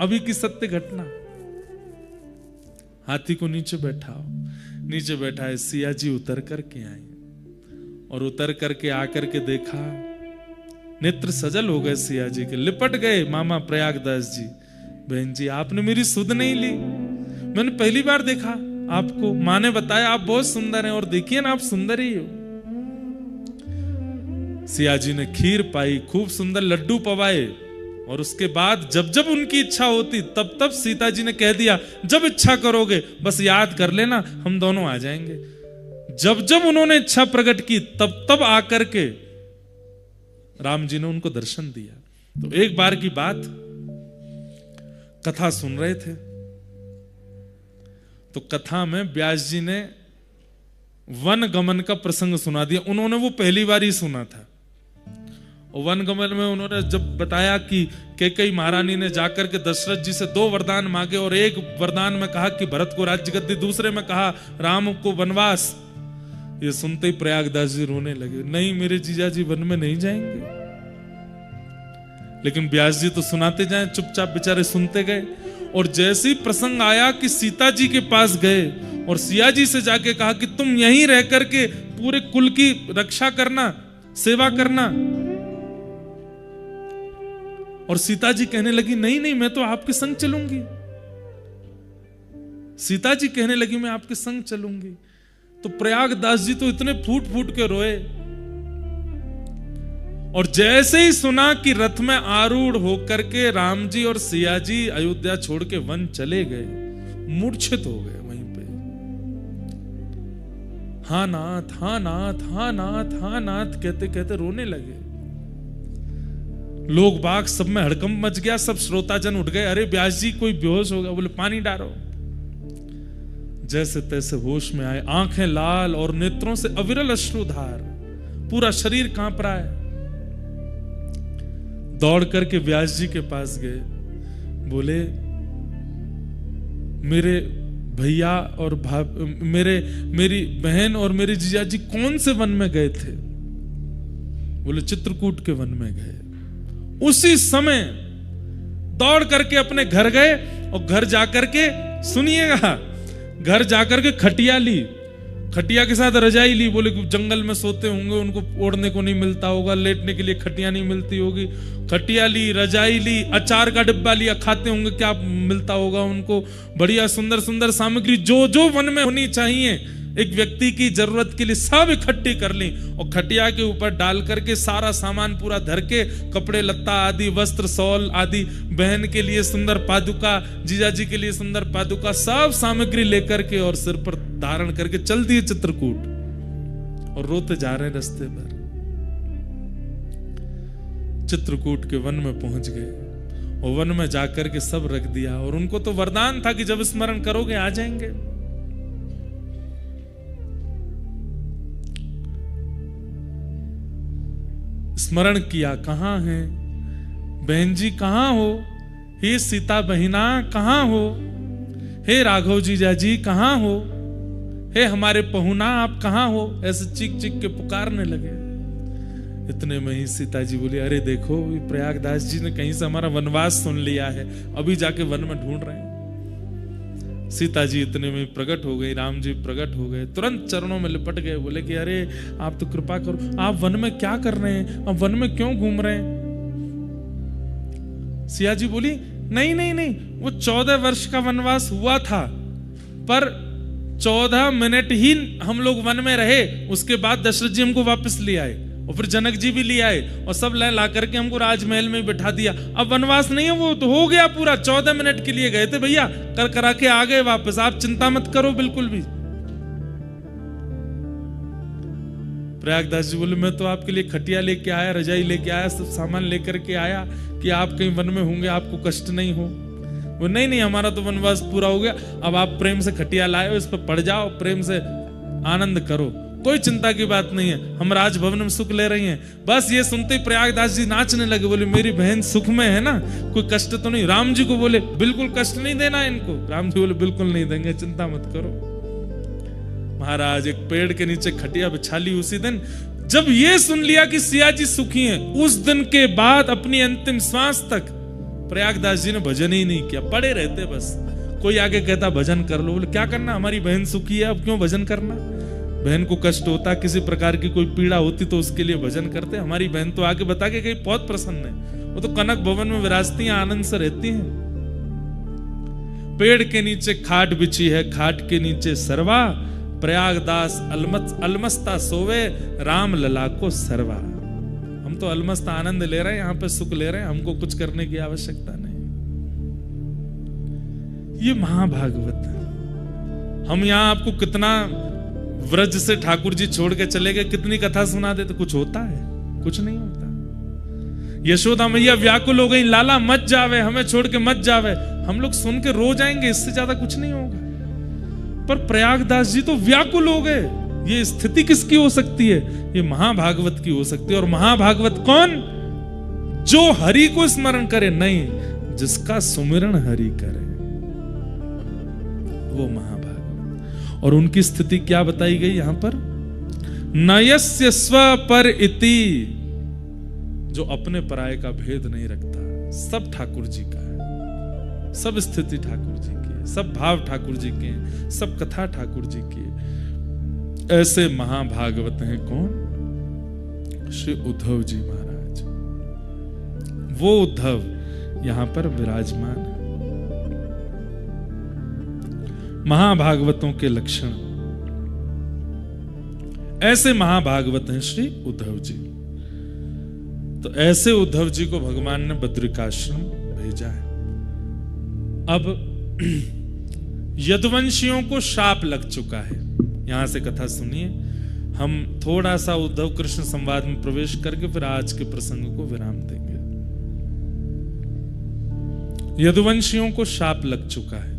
Speaker 1: अभी की सत्य घटना। हाथी को नीचे बैठाओ। नीचे बैठा है, सिया जी उतर करके आई, और उतर करके आकर के देखा, नेत्र सजल हो गए सिया जी के, लिपट गए मामा प्रयागदास जी। बहन जी आपने मेरी सुध नहीं ली, मैंने पहली बार देखा आपको, माँ ने बताया आप बहुत सुंदर हैं, और देखिए ना आप सुंदर ही हो। सिया जी ने खीर पाई, खूब सुंदर लड्डू पवाए, और उसके बाद जब जब उनकी इच्छा होती तब तब सीता जी ने कह दिया जब इच्छा करोगे बस याद कर लेना, हम दोनों आ जाएंगे। जब जब उन्होंने इच्छा प्रकट की तब तब आकर के राम जी ने उनको दर्शन दिया। तो एक बार की बात, कथा सुन रहे थे, तो कथा में व्यास जी ने वन गमन का प्रसंग सुना दिया। उन्होंने वो पहली बार ही सुना था। और वन गमन में उन्होंने जब बताया कि कैकेयी महारानी ने जाकर के दशरथ जी से 2 वरदान मांगे, और एक वरदान में कहा कि भरत को राज्य गद्दी, दूसरे में कहा राम को वनवास। ये सुनते ही प्रयागदास जी रोने लगे, नहीं मेरे जीजा जी वन में नहीं जाएंगे। लेकिन व्यास जी तो सुनाते जाए, चुपचाप बेचारे सुनते गए। और जैसे ही प्रसंग आया कि सीता जी के पास गए और सिया जी से जाके कहा कि तुम यहीं रह करके पूरे कुल की रक्षा करना, सेवा करना, और सीता जी कहने लगी नहीं नहीं मैं तो आपके संग चलूंगी। सीता जी कहने लगी मैं आपके संग चलूंगी। तो प्रयागदास जी तो इतने फूट फूट के रोए, और जैसे ही सुना कि रथ में आरूढ़ होकर के राम जी और सिया जी अयोध्या छोड़ के वन चले गए, मूर्छित हो गए वहीं पे। हाँ नाथ, हाँ नाथ, हाँ नाथ, हाँ नाथ कहते कहते रोने लगे। लोग बाग सब में हड़कंप मच गया, सब श्रोताजन उठ गए, अरे व्यास जी कोई बेहोश हो गया। बोले पानी डालो। जैसे तैसे होश में आए, आंखें लाल और नेत्रों से अविरल अश्रुधार, पूरा शरीर कांप रहा है। दौड़ करके व्यास जी के पास गए, बोले मेरे भैया और मेरी बहन और मेरे जीजा जी कौन से वन में गए थे? बोले चित्रकूट के वन में गए। उसी समय दौड़ करके अपने घर गए और घर जाकर के, सुनिएगा, घर जाकर के खटिया ली, खटिया के साथ रजाई ली। बोले जंगल में सोते होंगे, उनको ओढ़ने को नहीं मिलता होगा, लेटने के लिए खटिया नहीं मिलती होगी। खटिया ली, रजाई ली, अचार का डिब्बा लिया, खाते होंगे, क्या मिलता होगा उनको, बढ़िया सुंदर सुंदर सामग्री जो जो वन में होनी चाहिए एक व्यक्ति की जरूरत के लिए सब इकट्ठी कर ली और खटिया के ऊपर डाल करके सारा सामान पूरा धर के, कपड़े लत्ता आदि, वस्त्र शॉल आदि, बहन के लिए सुंदर पादुका, जीजा जी के लिए सुंदर पादुका, सब सामग्री लेकर के और सिर पर धारण करके चल दिए चित्रकूट। और रोते जा रहे हैं रास्ते पर। चित्रकूट के वन में पहुंच गए और वन में जाकर के सब रख दिया। और उनको तो वरदान था कि जब स्मरण करोगे आ जाएंगे। स्मरण किया, कहां है बहन जी, कहां हो? हे सीता बहिना कहां हो? हे राघव जीजा जी कहां हो? हे हमारे पहुना आप कहां हो? ऐसे चीख चीख के पुकारने लगे। इतने में ही सीता जी बोली, अरे देखो प्रयागदास जी ने कहीं से हमारा वनवास सुन लिया है, अभी जाके वन में ढूंढ रहे हैं। सीता जी इतने में प्रकट हो गई, राम जी प्रकट हो गए, तुरंत चरणों में लिपट गए। बोले कि अरे आप तो कृपा करो, आप वन में क्या कर रहे हैं, आप वन में क्यों घूम रहे हैं? सिया जी बोली, नहीं नहीं नहीं, वो 14 वर्ष का वनवास हुआ था, पर 14 मिनट ही हम लोग वन में रहे, उसके बाद दशरथ जी हमको वापस ले आए और फिर जनक जी भी ले आए और सब ला करके हमको राजमहल में बिठा दिया। अब वनवास नहीं है, वो तो हो गया पूरा। 14 मिनट के लिए गए थे भैया, कर करा के आ गए वापस, आप चिंता मत करो बिल्कुल भी। प्रयागदास जी बोले, मैं तो आपके लिए खटिया लेके आया, रजाई लेके आया, सब सामान लेकर के आया कि आप कहीं वन में होंगे, आपको कष्ट नहीं हो। वो नहीं नहीं, हमारा तो वनवास पूरा हो गया, अब आप प्रेम से खटिया लाए हो, इस पर पड़ जाओ, प्रेम से आनंद करो, कोई चिंता की बात नहीं है, हम राजभवन में सुख ले रही हैं। बस ये सुनते ही प्रयागदास जी नाचने लगे। बोले मेरी बहन सुख में है ना, कोई कष्ट तो नहीं? राम जी को बोले बिल्कुल कष्ट नहीं देना इनको। राम जी बोले बिल्कुल नहीं देंगे, चिंता मत करो। महाराज एक पेड़ के नीचे खटिया बिछा ली। उसी दिन जब ये सुन लिया कि सिया जी सुखी हैं, उस दिन के बाद अपनी अंतिम श्वास तक प्रयागदास जी ने भजन ही नहीं किया, पड़े रहते बस। कोई आगे कहता भजन कर लो, बोले क्या करना, हमारी बहन सुखी है, अब क्यों भजन करना? बहन को कष्ट होता, किसी प्रकार की कोई पीड़ा होती तो उसके लिए भजन करते। हमारी बहन तो आके बता के गई बहुत प्रसन्न है, वो तो कनक भवन में विराजती हैं, आनंद से रहती हैं। पेड़ के नीचे खाट बिछी है, खाट के नीचे सरवा, प्रयागदास अलमस्ता सोवे, राम लला को सरवा। हम तो अलमस्ता आनंद ले रहे हैं, यहाँ पे सुख ले रहे हैं, हमको कुछ करने की आवश्यकता नहीं। ये महाभागवत है। हम यहाँ आपको कितना व्रज से ठाकुर जी छोड़ के चले गए, कितनी कथा सुना देते, कुछ होता है? कुछ नहीं होता। यशोदा मैया व्याकुल हो गई, लाला मत जावे, हमें छोड़ के मत जावे। हम लोग सुन के रो जाएंगे, इससे ज्यादा कुछ नहीं होगा। पर प्रयागदास जी तो व्याकुल हो गए। ये स्थिति किसकी हो सकती है? ये महाभागवत की हो सकती है। और महाभागवत कौन? जो हरि को स्मरण करे, नहीं, जिसका सुमिरन हरि करे, वो महाभागवत। और उनकी स्थिति क्या बताई गई यहां पर? नयस्य स्व पर इति, जो अपने पराये का भेद नहीं रखता, सब ठाकुर जी का है, सब स्थिति ठाकुर जी की है, सब भाव ठाकुर जी के हैं, सब कथा ठाकुर जी की है। ऐसे महाभागवत हैं कौन? श्री उद्धव जी महाराज। वो उद्धव यहां पर विराजमान है। महाभागवतों के लक्षण, ऐसे महाभागवत हैं श्री उद्धव जी। तो ऐसे उद्धव जी को भगवान ने बद्रिकाश्रम भेजा है। अब यदुवंशियों को शाप लग चुका है। यहां से कथा सुनिए। हम थोड़ा सा उद्धव कृष्ण संवाद में प्रवेश करके फिर आज के प्रसंग को विराम देंगे। यदुवंशियों को शाप लग चुका है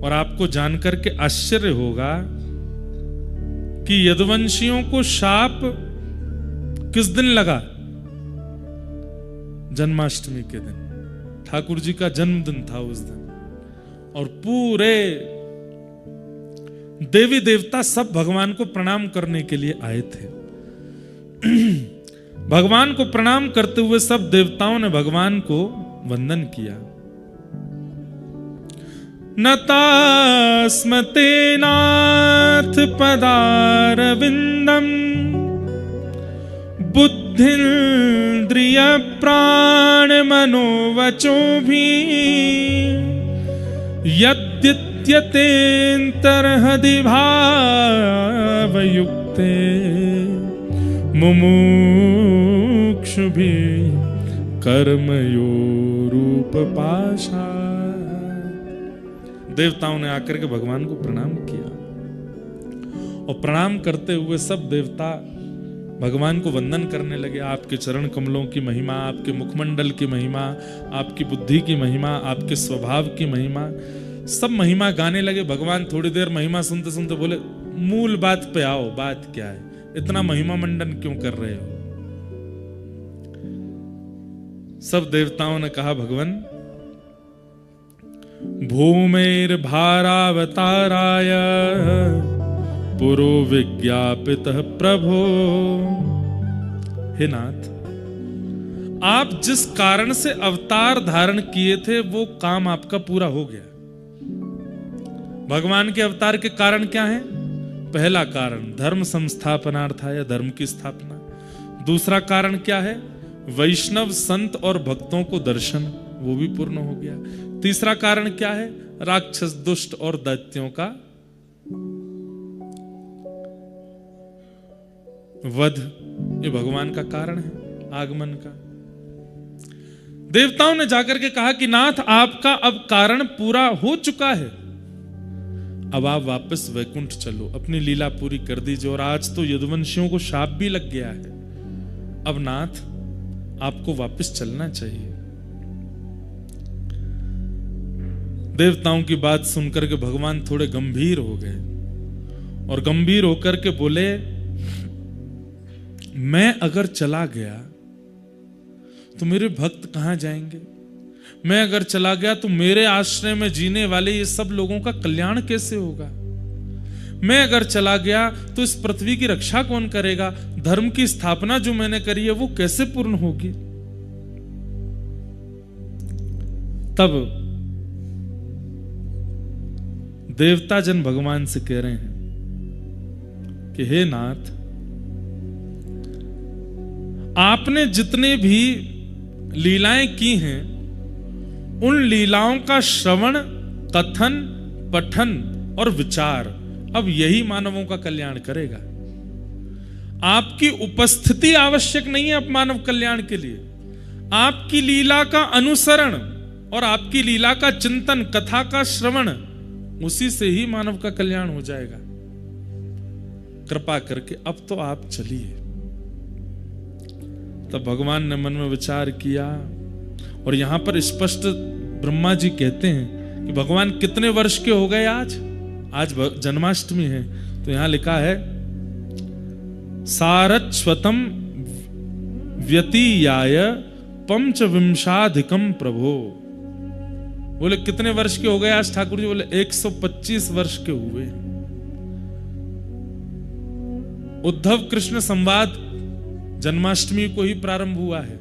Speaker 1: और आपको जानकर के आश्चर्य होगा कि यदुवंशियों को शाप किस दिन लगा? जन्माष्टमी के दिन। ठाकुर जी का जन्मदिन था उस दिन, और पूरे देवी देवता सब भगवान को प्रणाम करने के लिए आए थे। भगवान को प्रणाम करते हुए सब देवताओं ने भगवान को वंदन किया। नतास्मते नाथ पदारविंदम बुद्धिन्द्रिय प्राण मनोवचो भी यद्यत्यतेऽन्तर्हृदि भावयुक्ते मुमुक्षुभिः कर्मयोरुपपाशा। देवताओं ने आकर के भगवान को प्रणाम किया और प्रणाम करते हुए सब देवता भगवान को वंदन करने लगे। आपके चरण कमलों की महिमा, आपके मुखमंडल की महिमा, आपकी बुद्धि की महिमा, आपके स्वभाव की महिमा, सब महिमा गाने लगे। भगवान थोड़ी देर महिमा सुनते सुनते बोले, मूल बात पे आओ, बात क्या है? इतना महिमा मंडन क्यों कर रहे हो? सब देवताओं ने कहा, भगवान भूमेर भारावताराय पुरो विज्ञापितः प्रभो। हे नाथ, आप जिस कारण से अवतार धारण किए थे वो काम आपका पूरा हो गया। भगवान के अवतार के कारण क्या है? पहला कारण धर्म संस्थापनार्थाय, धर्म की स्थापना। दूसरा कारण क्या है? वैष्णव संत और भक्तों को दर्शन, वो भी पूर्ण हो गया। तीसरा कारण क्या है? राक्षस दुष्ट और दैत्यों का वध। ये भगवान का कारण है आगमन का। देवताओं ने जाकर के कहा कि नाथ, आपका अब कारण पूरा हो चुका है, अब आप वापस वैकुंठ चलो, अपनी लीला पूरी कर दीजिए। और आज तो यदुवंशियों को शाप भी लग गया है, अब नाथ आपको वापस चलना चाहिए। देवताओं की बात सुनकर के भगवान थोड़े गंभीर हो गए और गंभीर होकर के बोले, मैं अगर चला गया तो मेरे भक्त कहां जाएंगे? मैं अगर चला गया तो मेरे आश्रय में जीने वाले ये सब लोगों का कल्याण कैसे होगा? मैं अगर चला गया तो इस पृथ्वी की रक्षा कौन करेगा? धर्म की स्थापना जो मैंने करी है वो कैसे पूर्ण होगी? तब देवता जन भगवान से कह रहे हैं कि हे नाथ, आपने जितने भी लीलाएं की हैं उन लीलाओं का श्रवण, कथन, पठन और विचार अब यही मानवों का कल्याण करेगा। आपकी उपस्थिति आवश्यक नहीं है अब मानव कल्याण के लिए। आपकी लीला का अनुसरण और आपकी लीला का चिंतन, कथा का श्रवण, उसी से ही मानव का कल्याण हो जाएगा। कृपा करके अब तो आप चलिए। तब भगवान ने मन में विचार किया और यहां पर स्पष्ट ब्रह्मा जी कहते हैं कि भगवान कितने वर्ष के हो गए? आज जन्माष्टमी है तो यहां लिखा है सारस्वतम व्यतीयाय पंचविंशाधिकम प्रभो। बोले कितने वर्ष के हो गए आज ठाकुर जी? बोले 125 वर्ष के हुए। उद्धव कृष्ण संवाद जन्माष्टमी को ही प्रारंभ हुआ है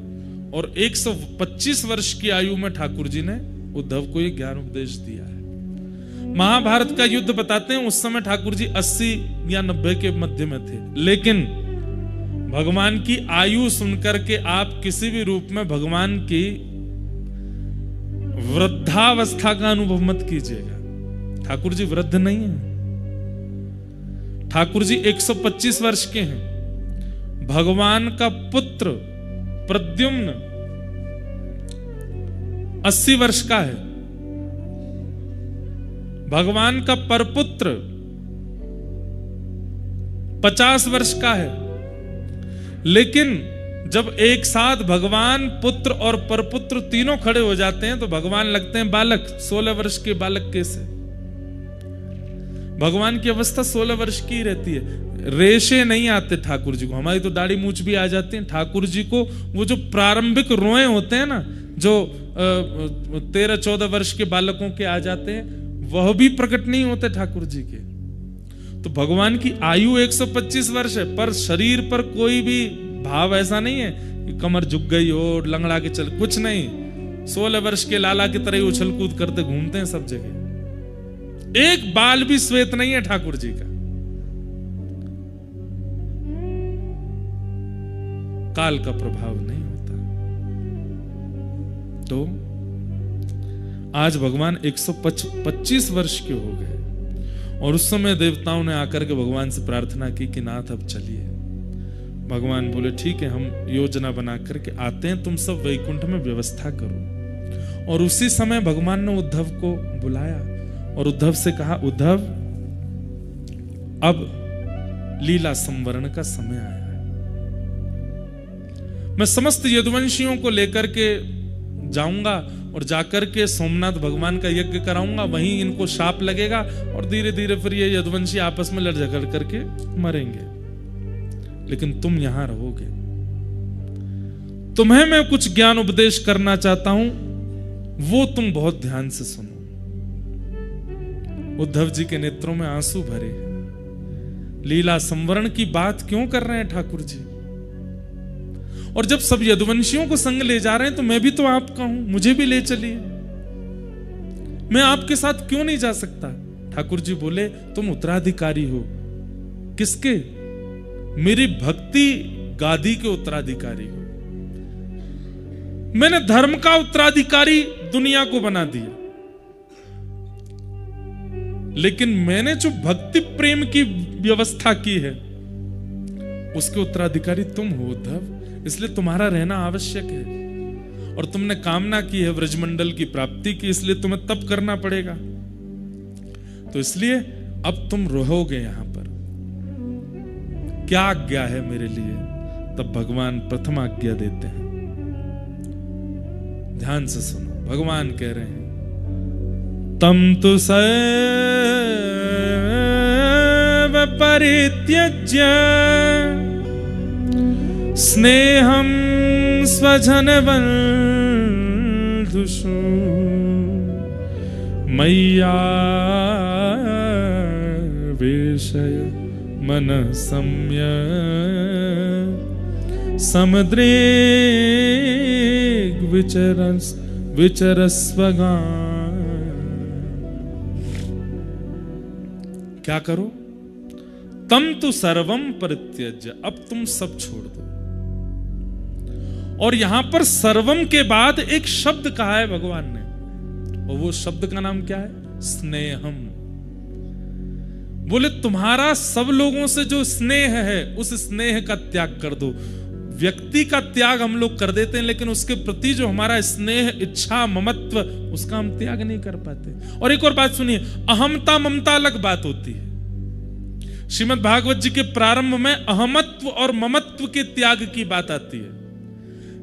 Speaker 1: और 125 वर्ष की आयु में ठाकुर जी ने उद्धव को यह ज्ञान उपदेश दिया है। महाभारत का युद्ध बताते हैं उस समय ठाकुर जी 80 या 90 के मध्य में थे। लेकिन भगवान की आयु सुनकर के आप किसी भी रूप में भगवान की वृद्धावस्था का अनुभव मत कीजिएगा। ठाकुर जी वृद्ध नहीं है, ठाकुर जी 125 वर्ष के हैं। भगवान का पुत्र प्रद्युम्न 80 वर्ष का है। भगवान का परपुत्र 50 वर्ष का है, लेकिन जब एक साथ भगवान, पुत्र और परपुत्र तीनों खड़े हो जाते हैं तो भगवान लगते हैं बालक। 16 वर्ष के बालक कैसे? भगवान की अवस्था 16 वर्ष की रहती है। रेशे नहीं आते ठाकुर जी को, हमारी तो दाढ़ी मूछ भी आ जाती है। ठाकुर जी को वो जो प्रारंभिक रोए होते हैं ना, जो 13-14 वर्ष के बालकों के आ जाते हैं, वह भी प्रकट नहीं होते ठाकुर जी के। तो भगवान की आयु 125 वर्ष है, पर शरीर पर कोई भी भाव ऐसा नहीं है कि कमर झुक गई हो, लंगड़ा के चल, कुछ नहीं। 16 वर्ष के लाला की तरह उछल कूद करते घूमते हैं सब जगह। एक बाल भी श्वेत नहीं है ठाकुर जी का। काल का प्रभाव नहीं होता। तो आज भगवान 125 वर्ष के हो गए और उस समय देवताओं ने आकर के भगवान से प्रार्थना की कि नाथ अब चलिए। भगवान बोले ठीक है, हम योजना बना करके आते हैं, तुम सब वैकुंठ में व्यवस्था करो। और उसी समय भगवान ने उद्धव को बुलाया और उद्धव से कहा, उद्धव अब लीला संवरण का समय आया है। मैं समस्त यदुवंशियों को लेकर के जाऊंगा और जाकर के सोमनाथ भगवान का यज्ञ कराऊंगा, वहीं इनको शाप लगेगा और धीरे धीरे फिर ये यदुवंशी आपस में लड़ झगड़ करके मरेंगे। लेकिन तुम यहां रहोगे। तुम्हें मैं कुछ ज्ञान उपदेश करना चाहता हूं, वो तुम बहुत ध्यान से सुनो। उद्धव जी के नेत्रों में आंसू भरे हैं। लीला संवरण की बात क्यों कर रहे हैं ठाकुर जी? और जब सब यदुवंशियों को संग ले जा रहे हैं तो मैं भी तो आपका हूं, मुझे भी ले चलिए। मैं आपके साथ क्यों नहीं जा सकता? ठाकुर जी बोले, तुम उत्तराधिकारी हो। किसके? मेरी भक्ति गादी के उत्तराधिकारी हो। मैंने धर्म का उत्तराधिकारी दुनिया को बना दिया, लेकिन मैंने जो भक्ति प्रेम की व्यवस्था की है उसके उत्तराधिकारी तुम हो उद्धव। इसलिए तुम्हारा रहना आवश्यक है। और तुमने कामना की है व्रजमंडल की प्राप्ति की, इसलिए तुम्हें तप करना पड़ेगा। तो इसलिए अब तुम रहोगे यहां पर। क्या आज्ञा है मेरे लिए? तब भगवान प्रथम आज्ञा देते हैं। ध्यान से सुनो, भगवान कह रहे हैं, तम तु सैव परित्यज्य स्नेहं स्वजन बंधुषु मय्या वेशय मन सम्य समुद्रेग विचरस्वगा। क्या करो? तम तो सर्वम परित्यज्य, अब तुम सब छोड़ दो। और यहां पर सर्वम के बाद एक शब्द कहा है भगवान ने, और वो शब्द का नाम क्या है? स्नेहम। बोले तुम्हारा सब लोगों से जो स्नेह है उस स्नेह का त्याग कर दो। व्यक्ति का त्याग हम लोग कर देते हैं, लेकिन उसके प्रति जो हमारा स्नेह, इच्छा, ममत्व, उसका हम त्याग नहीं कर पाते। और एक और बात सुनिए, अहमता ममता अलग बात होती है। श्रीमद् भागवत जी के प्रारंभ में अहमत्व और ममत्व के त्याग की बात आती है,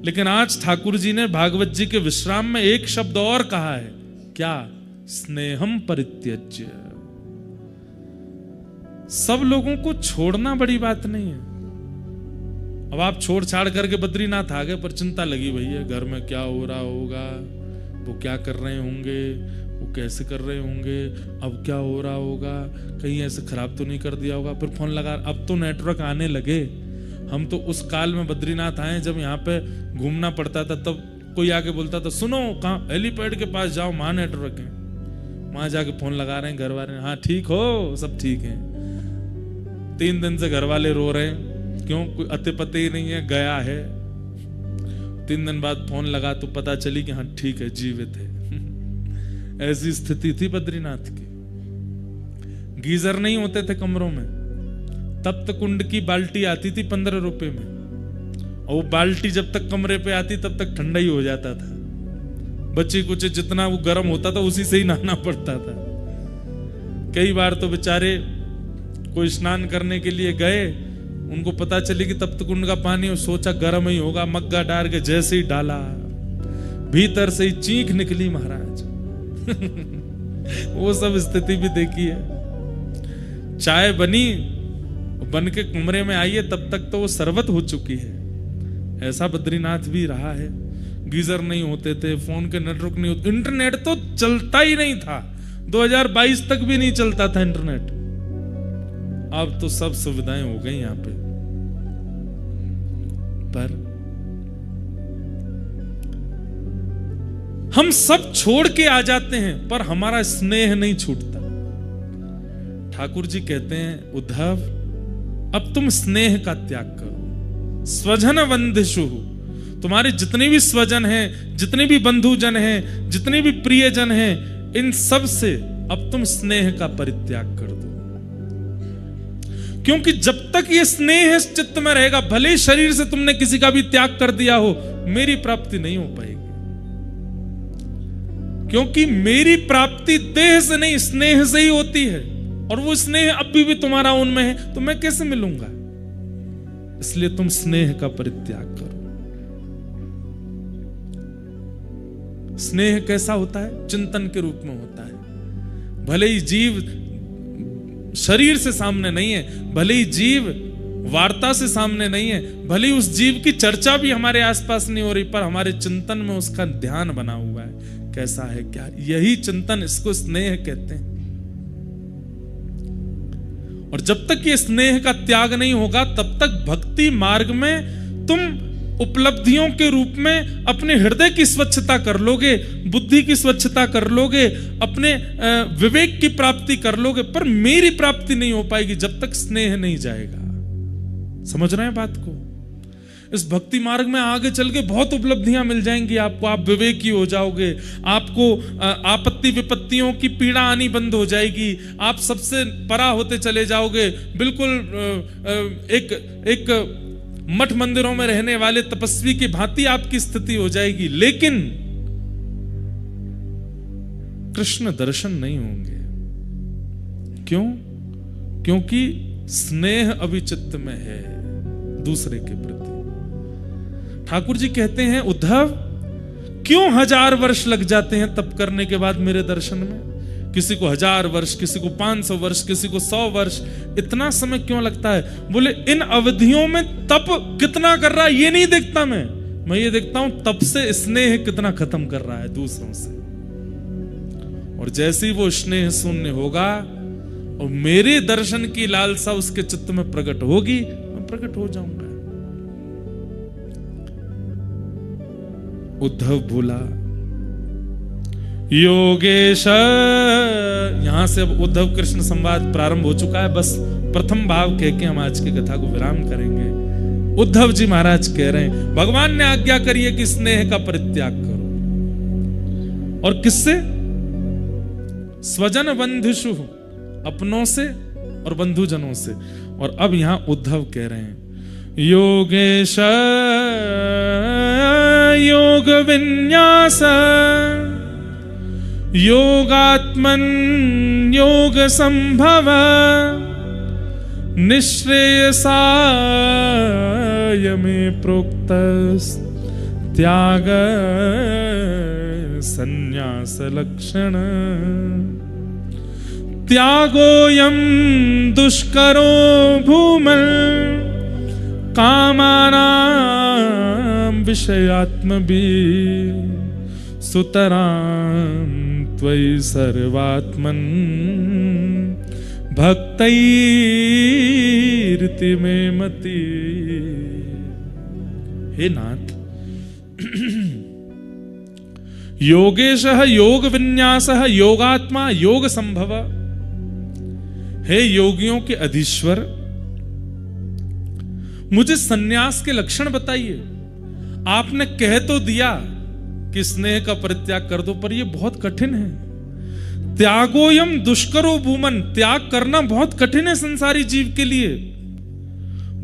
Speaker 1: लेकिन आज ठाकुर जी ने भागवत जी के विश्राम में एक शब्द और कहा है। क्या? स्नेहम परित्यज्य। सब लोगों को छोड़ना बड़ी बात नहीं है। अब आप छोड़ छाड़ करके बद्रीनाथ आ गए, पर चिंता लगी भैया घर में क्या हो रहा होगा, वो क्या कर रहे होंगे, वो कैसे कर रहे होंगे, अब क्या हो रहा होगा, कहीं ऐसे खराब तो नहीं कर दिया होगा। फिर फोन लगा, अब तो नेटवर्क आने लगे। हम तो उस काल में बद्रीनाथ आए जब यहाँ पे घूमना पड़ता था, तब कोई आके बोलता था सुनो कहाँ हेलीपैड के पास जाओ, वहां नेटवर्क है। वहां जाके फोन लगा रहे हैं घर वाले, हाँ ठीक हो, सब ठीक है। 3 दिन से घर वाले रो रहे हैं, क्यों? कोई अते पते ही नहीं है, गया है। 3 दिन बाद फोन लगा तो पता चली कि हाँ ठीक है, जीवित है। ऐसी स्थिति थी बद्रीनाथ की। गीजर नहीं होते थे कमरों में, तब तक कुंड की बाल्टी आती थी 15 रुपए में, और वो बाल्टी जब तक कमरे पे आती तब तक ठंडा ही हो जाता था। बच्चे कुछ जितना वो गर्म होता था उसी से ही नहाना पड़ता था। कई बार तो बेचारे कोई स्नान करने के लिए गए, उनको पता चली कि तब तक उनका पानी, सोचा गर्म ही होगा, मग्गा डाल के जैसे ही डाला भीतर से ही चीख निकली महाराज। वो सब स्थिति भी देखी है। चाय बनी, बन के कमरे में आई है, तब तक तो वो शरबत हो चुकी है। ऐसा बद्रीनाथ भी रहा है। गीजर नहीं होते थे, फोन के नेटवर्क नहीं होते, इंटरनेट तो चलता ही नहीं था, 2022 तक भी नहीं चलता था इंटरनेट। अब तो सब सुविधाएं हो गई यहां पे। पर हम सब छोड़ के आ जाते हैं, पर हमारा स्नेह नहीं छूटता। ठाकुर जी कहते हैं, उद्धव अब तुम स्नेह का त्याग करो। स्वजन वंदिशु, तुम्हारे जितने भी स्वजन हैं, जितने भी बंधुजन हैं, जितने भी प्रियजन हैं, इन सब से अब तुम स्नेह का परित्याग कर दो। क्योंकि जब तक ये स्नेह इस चित्त में रहेगा, भले ही शरीर से तुमने किसी का भी त्याग कर दिया हो, मेरी प्राप्ति नहीं हो पाएगी। क्योंकि मेरी प्राप्ति देह से नहीं, स्नेह से ही होती है, और वो स्नेह अभी भी तुम्हारा उनमें है, तो मैं कैसे मिलूंगा? इसलिए तुम स्नेह का परित्याग करो। स्नेह कैसा होता है? चिंतन के रूप में होता है। भले ही जीव शरीर से सामने नहीं है, भले ही जीव वार्ता से सामने नहीं है, भले ही उस जीव की चर्चा भी हमारे आसपास नहीं हो रही, पर हमारे चिंतन में उसका ध्यान बना हुआ है। कैसा है, क्या? यही चिंतन, इसको स्नेह कहते हैं। और जब तक ये स्नेह का त्याग नहीं होगा, तब तक भक्ति मार्ग में तुम उपलब्धियों के रूप में अपने हृदय की स्वच्छता कर लोगे, बुद्धि की स्वच्छता कर लोगे, अपने विवेक की प्राप्ति कर लोगे, पर मेरी प्राप्ति नहीं हो पाएगी जब तक स्नेह नहीं जाएगा। समझ रहे हैं बात को? इस भक्ति मार्ग में आगे चल के बहुत उपलब्धियां मिल जाएंगी आपको। आप विवेकी हो जाओगे, आपको आपत्ति विपत्तियों की पीड़ा आनी बंद हो जाएगी, आप सबसे परा होते चले जाओगे। बिल्कुल एक मठ मंदिरों में रहने वाले तपस्वी की भांति आपकी स्थिति हो जाएगी, लेकिन कृष्ण दर्शन नहीं होंगे। क्यों? क्योंकि स्नेह अभी चित्त में है दूसरे के प्रति। ठाकुर जी कहते हैं, उद्धव क्यों 1000 वर्ष लग जाते हैं तप करने के बाद मेरे दर्शन में? किसी को 1000 वर्ष, किसी को 500 वर्ष, किसी को 100 वर्ष, इतना समय क्यों लगता है? बोले इन अवधियों में तप कितना कर रहा है ये नहीं देखता मैं ये देखता हूं तप से स्नेह कितना खत्म कर रहा है दूसरों से। और जैसे ही वो स्नेह शून्य होगा और मेरे दर्शन की लालसा उसके चित्त में प्रकट होगी, मैं प्रकट हो जाऊंगा। उद्धव बोला, योगेश, यहां से अब उद्धव कृष्ण संवाद प्रारंभ हो चुका है। बस प्रथम भाव कह के हम आज की कथा को विराम करेंगे। उद्धव जी महाराज कह रहे हैं, भगवान ने आज्ञा करी है कि स्नेह का परित्याग करो। और किससे? स्वजन बंधुषु, अपनों से और बंधुजनों से। और अब यहां उद्धव कह रहे हैं, योगेश योग विन्यास योगात्मन योग संभव निश्रेयसाय में प्रोक्त त्याग संन्यास लक्षण त्यागोयम दुष्करो भूमल कामानां विषयात्मभि सुतरां त्वयि सर्वात्मन भक्तैर्ति में मति। हे नाथ, योगेशः योग विन्यासः योगात्मा योग संभव। हे योगियों के अधीश्वर, मुझे सन्यास के लक्षण बताइए। आपने कह तो दिया कि स्नेह का परित्याग कर दो, पर यह बहुत कठिन है। त्यागोयम दुष्करो भूमन, त्याग करना बहुत कठिन है संसारी जीव के लिए।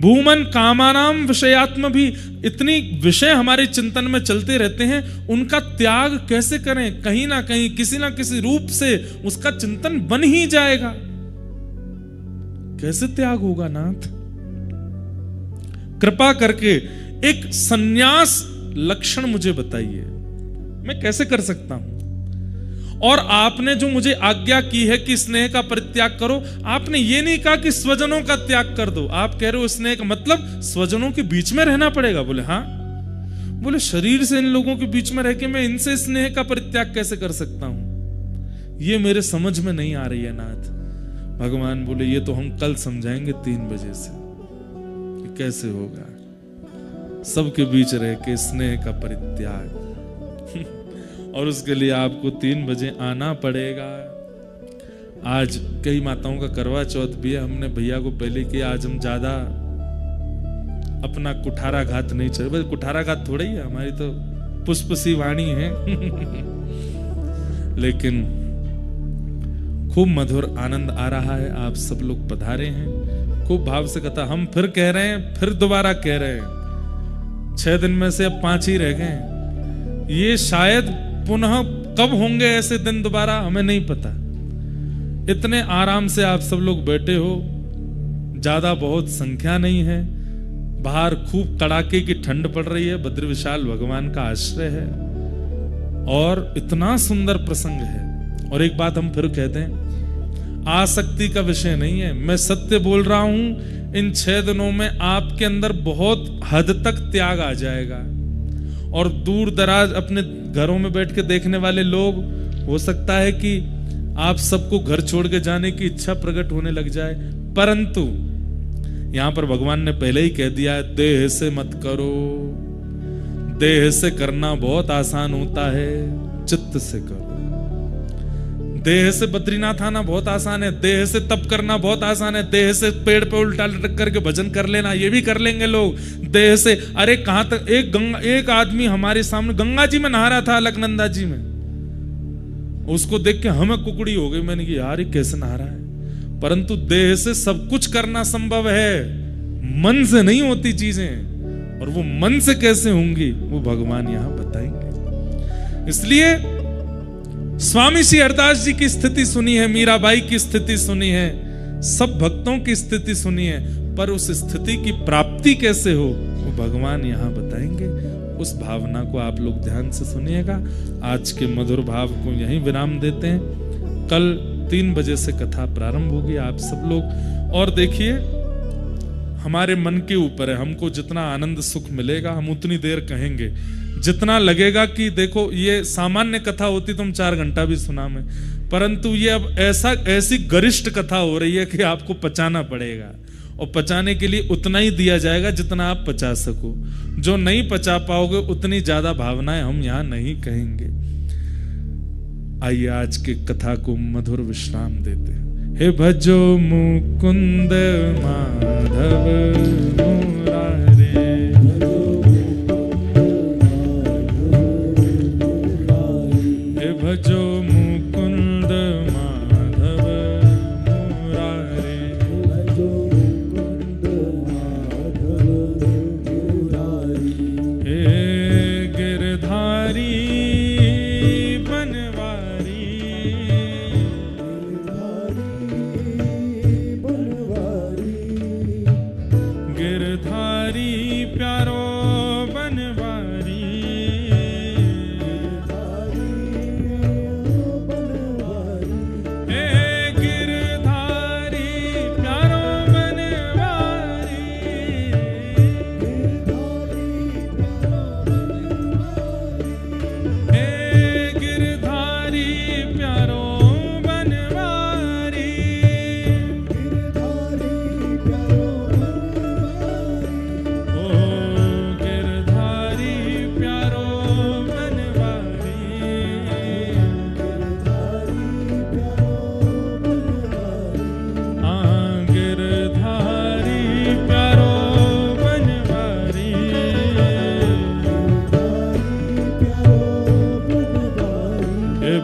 Speaker 1: भूमन कामानाम विषयात्म भी, इतनी विषय हमारे चिंतन में चलते रहते हैं, उनका त्याग कैसे करें? कहीं ना कहीं किसी ना किसी रूप से उसका चिंतन बन ही जाएगा। कैसे त्याग होगा नाथ? कृपा करके एक सन्यास लक्षण मुझे बताइए, मैं कैसे कर सकता हूं? और आपने जो मुझे आज्ञा की है कि स्नेह का परित्याग करो, आपने ये नहीं कहा कि स्वजनों का त्याग कर दो। आप कह रहे हो स्नेह का मतलब स्वजनों के बीच में रहना पड़ेगा। बोले हाँ। बोले शरीर से इन लोगों के बीच में रह के मैं इनसे स्नेह का परित्याग कैसे कर सकता हूं? ये मेरे समझ में नहीं आ रही है नाथ। भगवान बोले ये तो हम कल समझाएंगे 3 बजे से कि कैसे होगा सबके बीच रह के स्नेह का परित्याग। और उसके लिए आपको 3 बजे आना पड़ेगा। आज कई माताओं का करवा चौथ भी है, हमने भैया को पहले किया। आज हम ज्यादा अपना कुठाराघात नहीं चले, बस कुठाराघात थोड़ा ही है, हमारी तो पुष्पसी वाणी है। लेकिन खूब मधुर आनंद आ रहा है, आप सब लोग पधारे हैं, खूब भाव से कथा। हम फिर कह रहे हैं, फिर दोबारा कह रहे हैं, 6 दिन में से अब 5 ही रह गए। ये शायद पुनः कब होंगे ऐसे दिन दोबारा, हमें नहीं पता। इतने आराम से आप सब लोग बैठे हो, ज्यादा बहुत संख्या नहीं है, बाहर खूब कड़ाके की ठंड पड़ रही है, बद्र विशाल भगवान का आश्रय है और इतना सुंदर प्रसंग है। और एक बात हम फिर कहते हैं, आसक्ति का विषय नहीं है, मैं सत्य बोल रहा हूं। इन 6 दिनों में आपके अंदर बहुत हद तक त्याग आ जाएगा। और दूर दराज अपने घरों में बैठ के देखने वाले लोग, हो सकता है कि आप सबको घर छोड़ के जाने की इच्छा प्रकट होने लग जाए, परंतु यहां पर भगवान ने पहले ही कह दिया है, देह से मत करो। देह से करना बहुत आसान होता है, चित्त से करो। देह से बद्रीनाथ आना बहुत आसान है, देह से तप करना बहुत आसान है, देह से पेड़ पे उल्टा लटक करके भजन कर लेना ये भी कर लेंगे लोग। देह से, अरे कहां तक, एक आदमी हमारे सामने गंगा जी में नहा रहा था, अलकनंदा जी में, उसको देख के हमें कुकड़ी हो गई। मैंने कहा यार ये कैसे नहा रहा है? परंतु देह से सब कुछ करना संभव है, मन से नहीं होती चीजें। और वो मन से कैसे होंगी वो भगवान यहां बताएंगे। इसलिए स्वामी श्री हरदास जी की स्थिति सुनी है, मीराबाई की स्थिति सुनी है, सब भक्तों की स्थिति सुनी है, पर उस स्थिति की प्राप्ति कैसे हो वो भगवान यहां बताएंगे। उस भावना को आप लोग ध्यान से सुनिएगा। आज के मधुर भाव को यहीं विराम देते हैं। कल 3 बजे से कथा प्रारंभ होगी। आप सब लोग और देखिए, हमारे मन के ऊपर है, हमको जितना आनंद सुख मिलेगा हम उतनी देर कहेंगे। जितना लगेगा कि देखो ये सामान्य कथा होती तो हम 4 घंटा भी सुना में, परंतु ये अब ऐसी गरिष्ठ कथा हो रही है कि आपको पचाना पड़ेगा। और पचाने के लिए उतना ही दिया जाएगा जितना आप पचा सको। जो नहीं पचा पाओगे उतनी ज्यादा भावनाएं हम यहां नहीं कहेंगे। आइए आज की कथा को मधुर विश्राम देते हैं। हे भजो मुकुंद माधव मुरारे, हे भजो मुकुंद माधव मुरारे, हे गिरधारी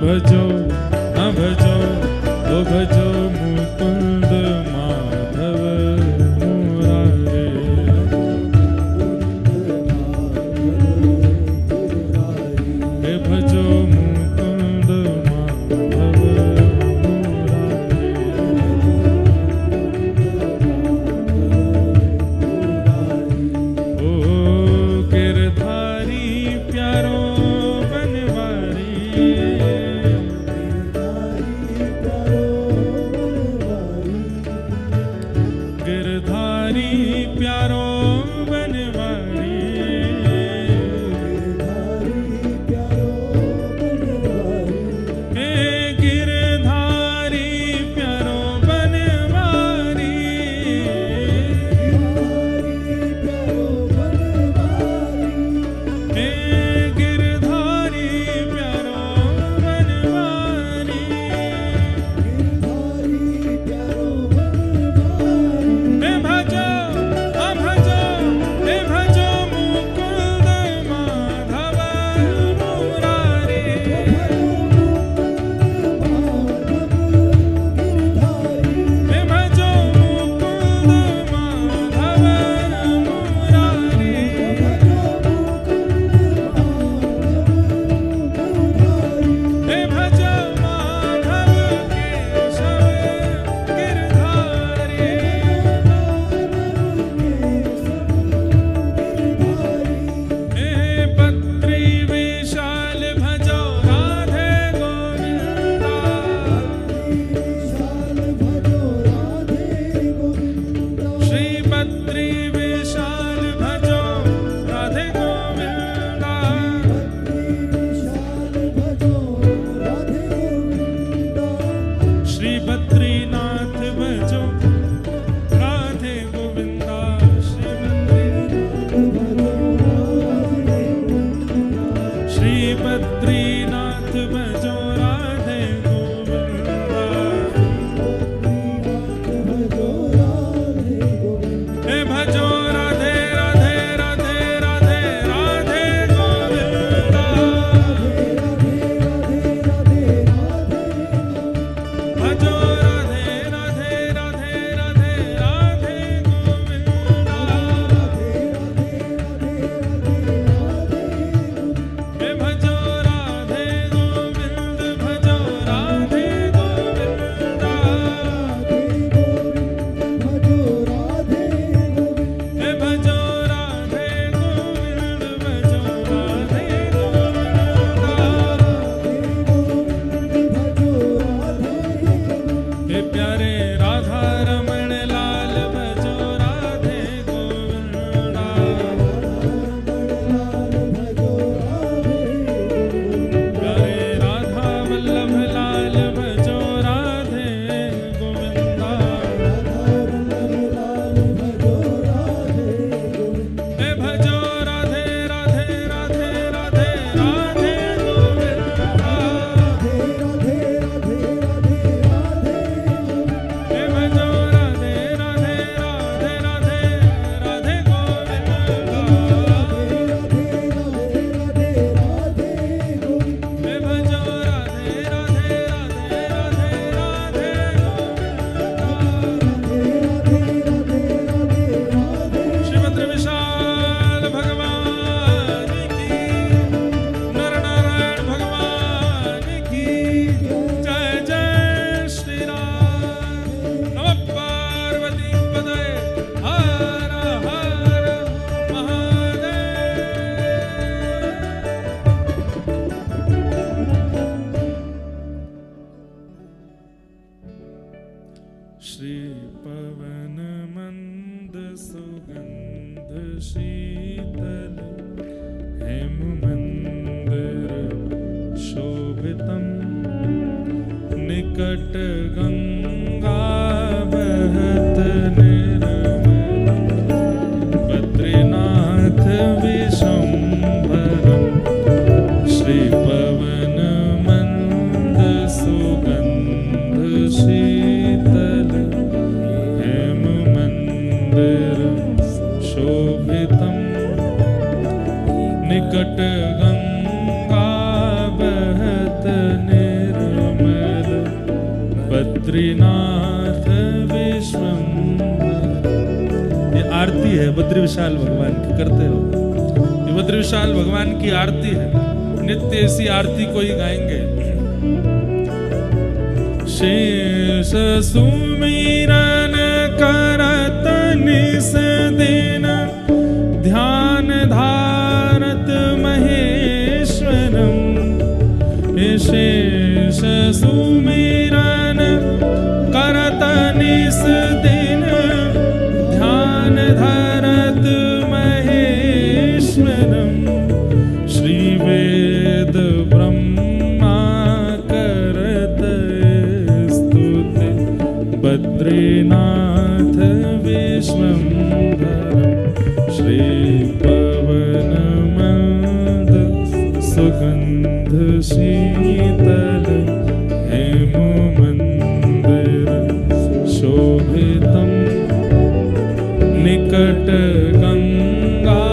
Speaker 1: भजो न भजो तो भजो मुकुंद माधव मुरारे, हे भजो मुकुंद माधव मुरारे। शीतल हेम मंदिर शोभितम निकट गंगा बहत निर्मल बद्रीनाथ विशंभरम श्री पवन मंद सुगंध शीतल हेम मंदिर शोभितम निकट गंगा बहत निर्मल बद्रीनाथ विश्वंभर। ये आरती है बद्री विशाल भगवान की, करते हो ये बद्री विशाल भगवान की आरती है। नित्य ऐसी आरती को ही गाएंगे। शेष सुमिरन करत निस दिन ध्यान धारत महेश्वरम। शेष सुमिरन करत निस दिन ध्यान धरत महेश्वरम। श्री वेद ब्रह्मा करत स्तुति बद्रीनाथ विश्वंभरम। श्री पवन मंद सुगंध शीतल हेम मंदिर शोभितम निकट गंगा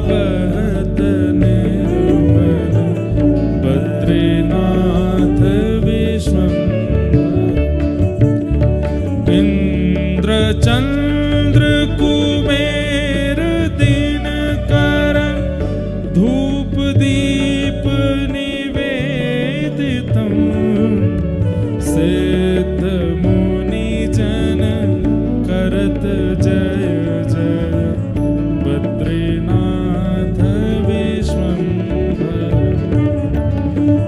Speaker 1: बहत निर्मल बद्रीनाथ विश्वंभर। इंद्र चंद्र कुबेर दिन कर धूप दीप निवेदितम। सिद्ध मुनि जन करत जय जय बद्रीनाथ विश्वंभर।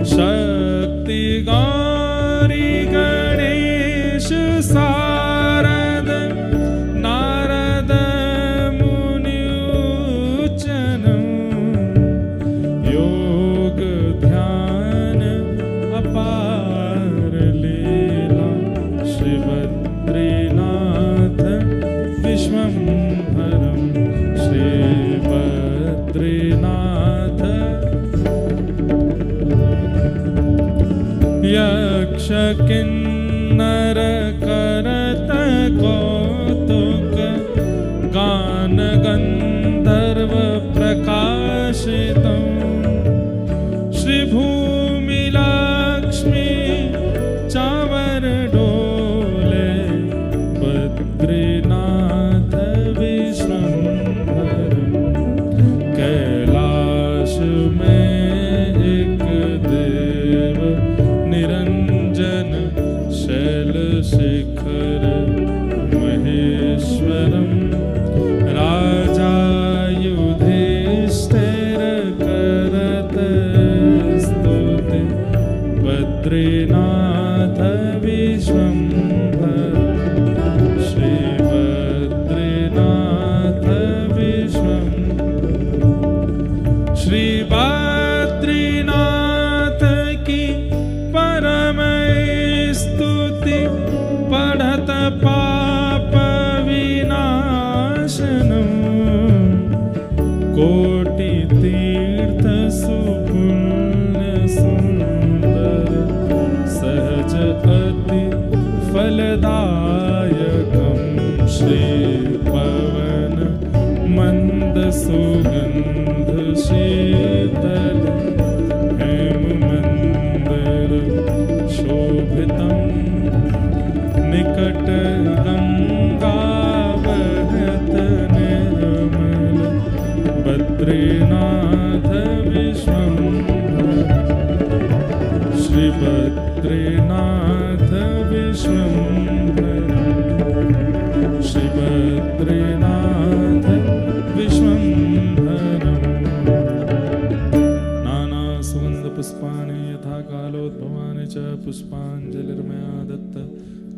Speaker 1: शक्ति गौरी गणेश सारद नारद मुनि उच्चनम। योग ध्यान अपार लीला श्री बद्रीनाथ विश्वंभरम। श्री बद्रीनाथ यक्ष किन्नर करत कौतुक गान गंधर्व प्रकाशितम। श्री भूमि लक्ष्मी चावर डोले बद्रीनाथ विश्वंभरम। कैलाश में एक देव निरंजन शैल शिखर महेश्वरम। राजा युधिष्ठिर करत स्तुति बद्रीनाथ विश्वंभर। श्री बद्रीनाथ विश्वंभर। श्री बद्रीनाथ की परम स्तुति पढ़त पाप विनाशनम। कोटि तीर्थ सुपुण्य सुंदर सहज अति फलदायकम। श्री पवन मंद सुगंध शीतल हेम मंदिर शोभितम निकट गंगा बहत निर्मल बद्रीनाथ विश्वंभर। श्री बद्रीनाथ विश्वंभर। श्री बद्रीनाथ विश्वंभरम। नाना सुगंध पुष्पाणि यथा कालोद्भवानि च पुष्पाञ्जलिर्मया दत्त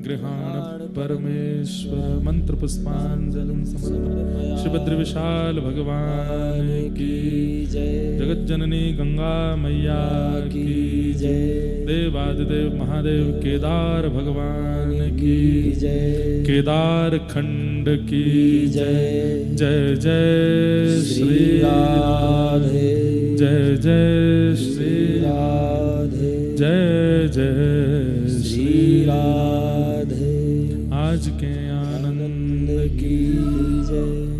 Speaker 1: गृहाण परमेश्वर। मंत्र पुष्पांजलि समर्पयामि। श्रीभद्र विशाल भगवान की जय। जगत जननी गंगा मैया की जय। देवादिदेव महादेव केदार भगवान की जय। केदार खंड की जय। जय जय श्री राधे। जय जय श्री राधे। जय जय श्री राधे। आज के आनंद की जय।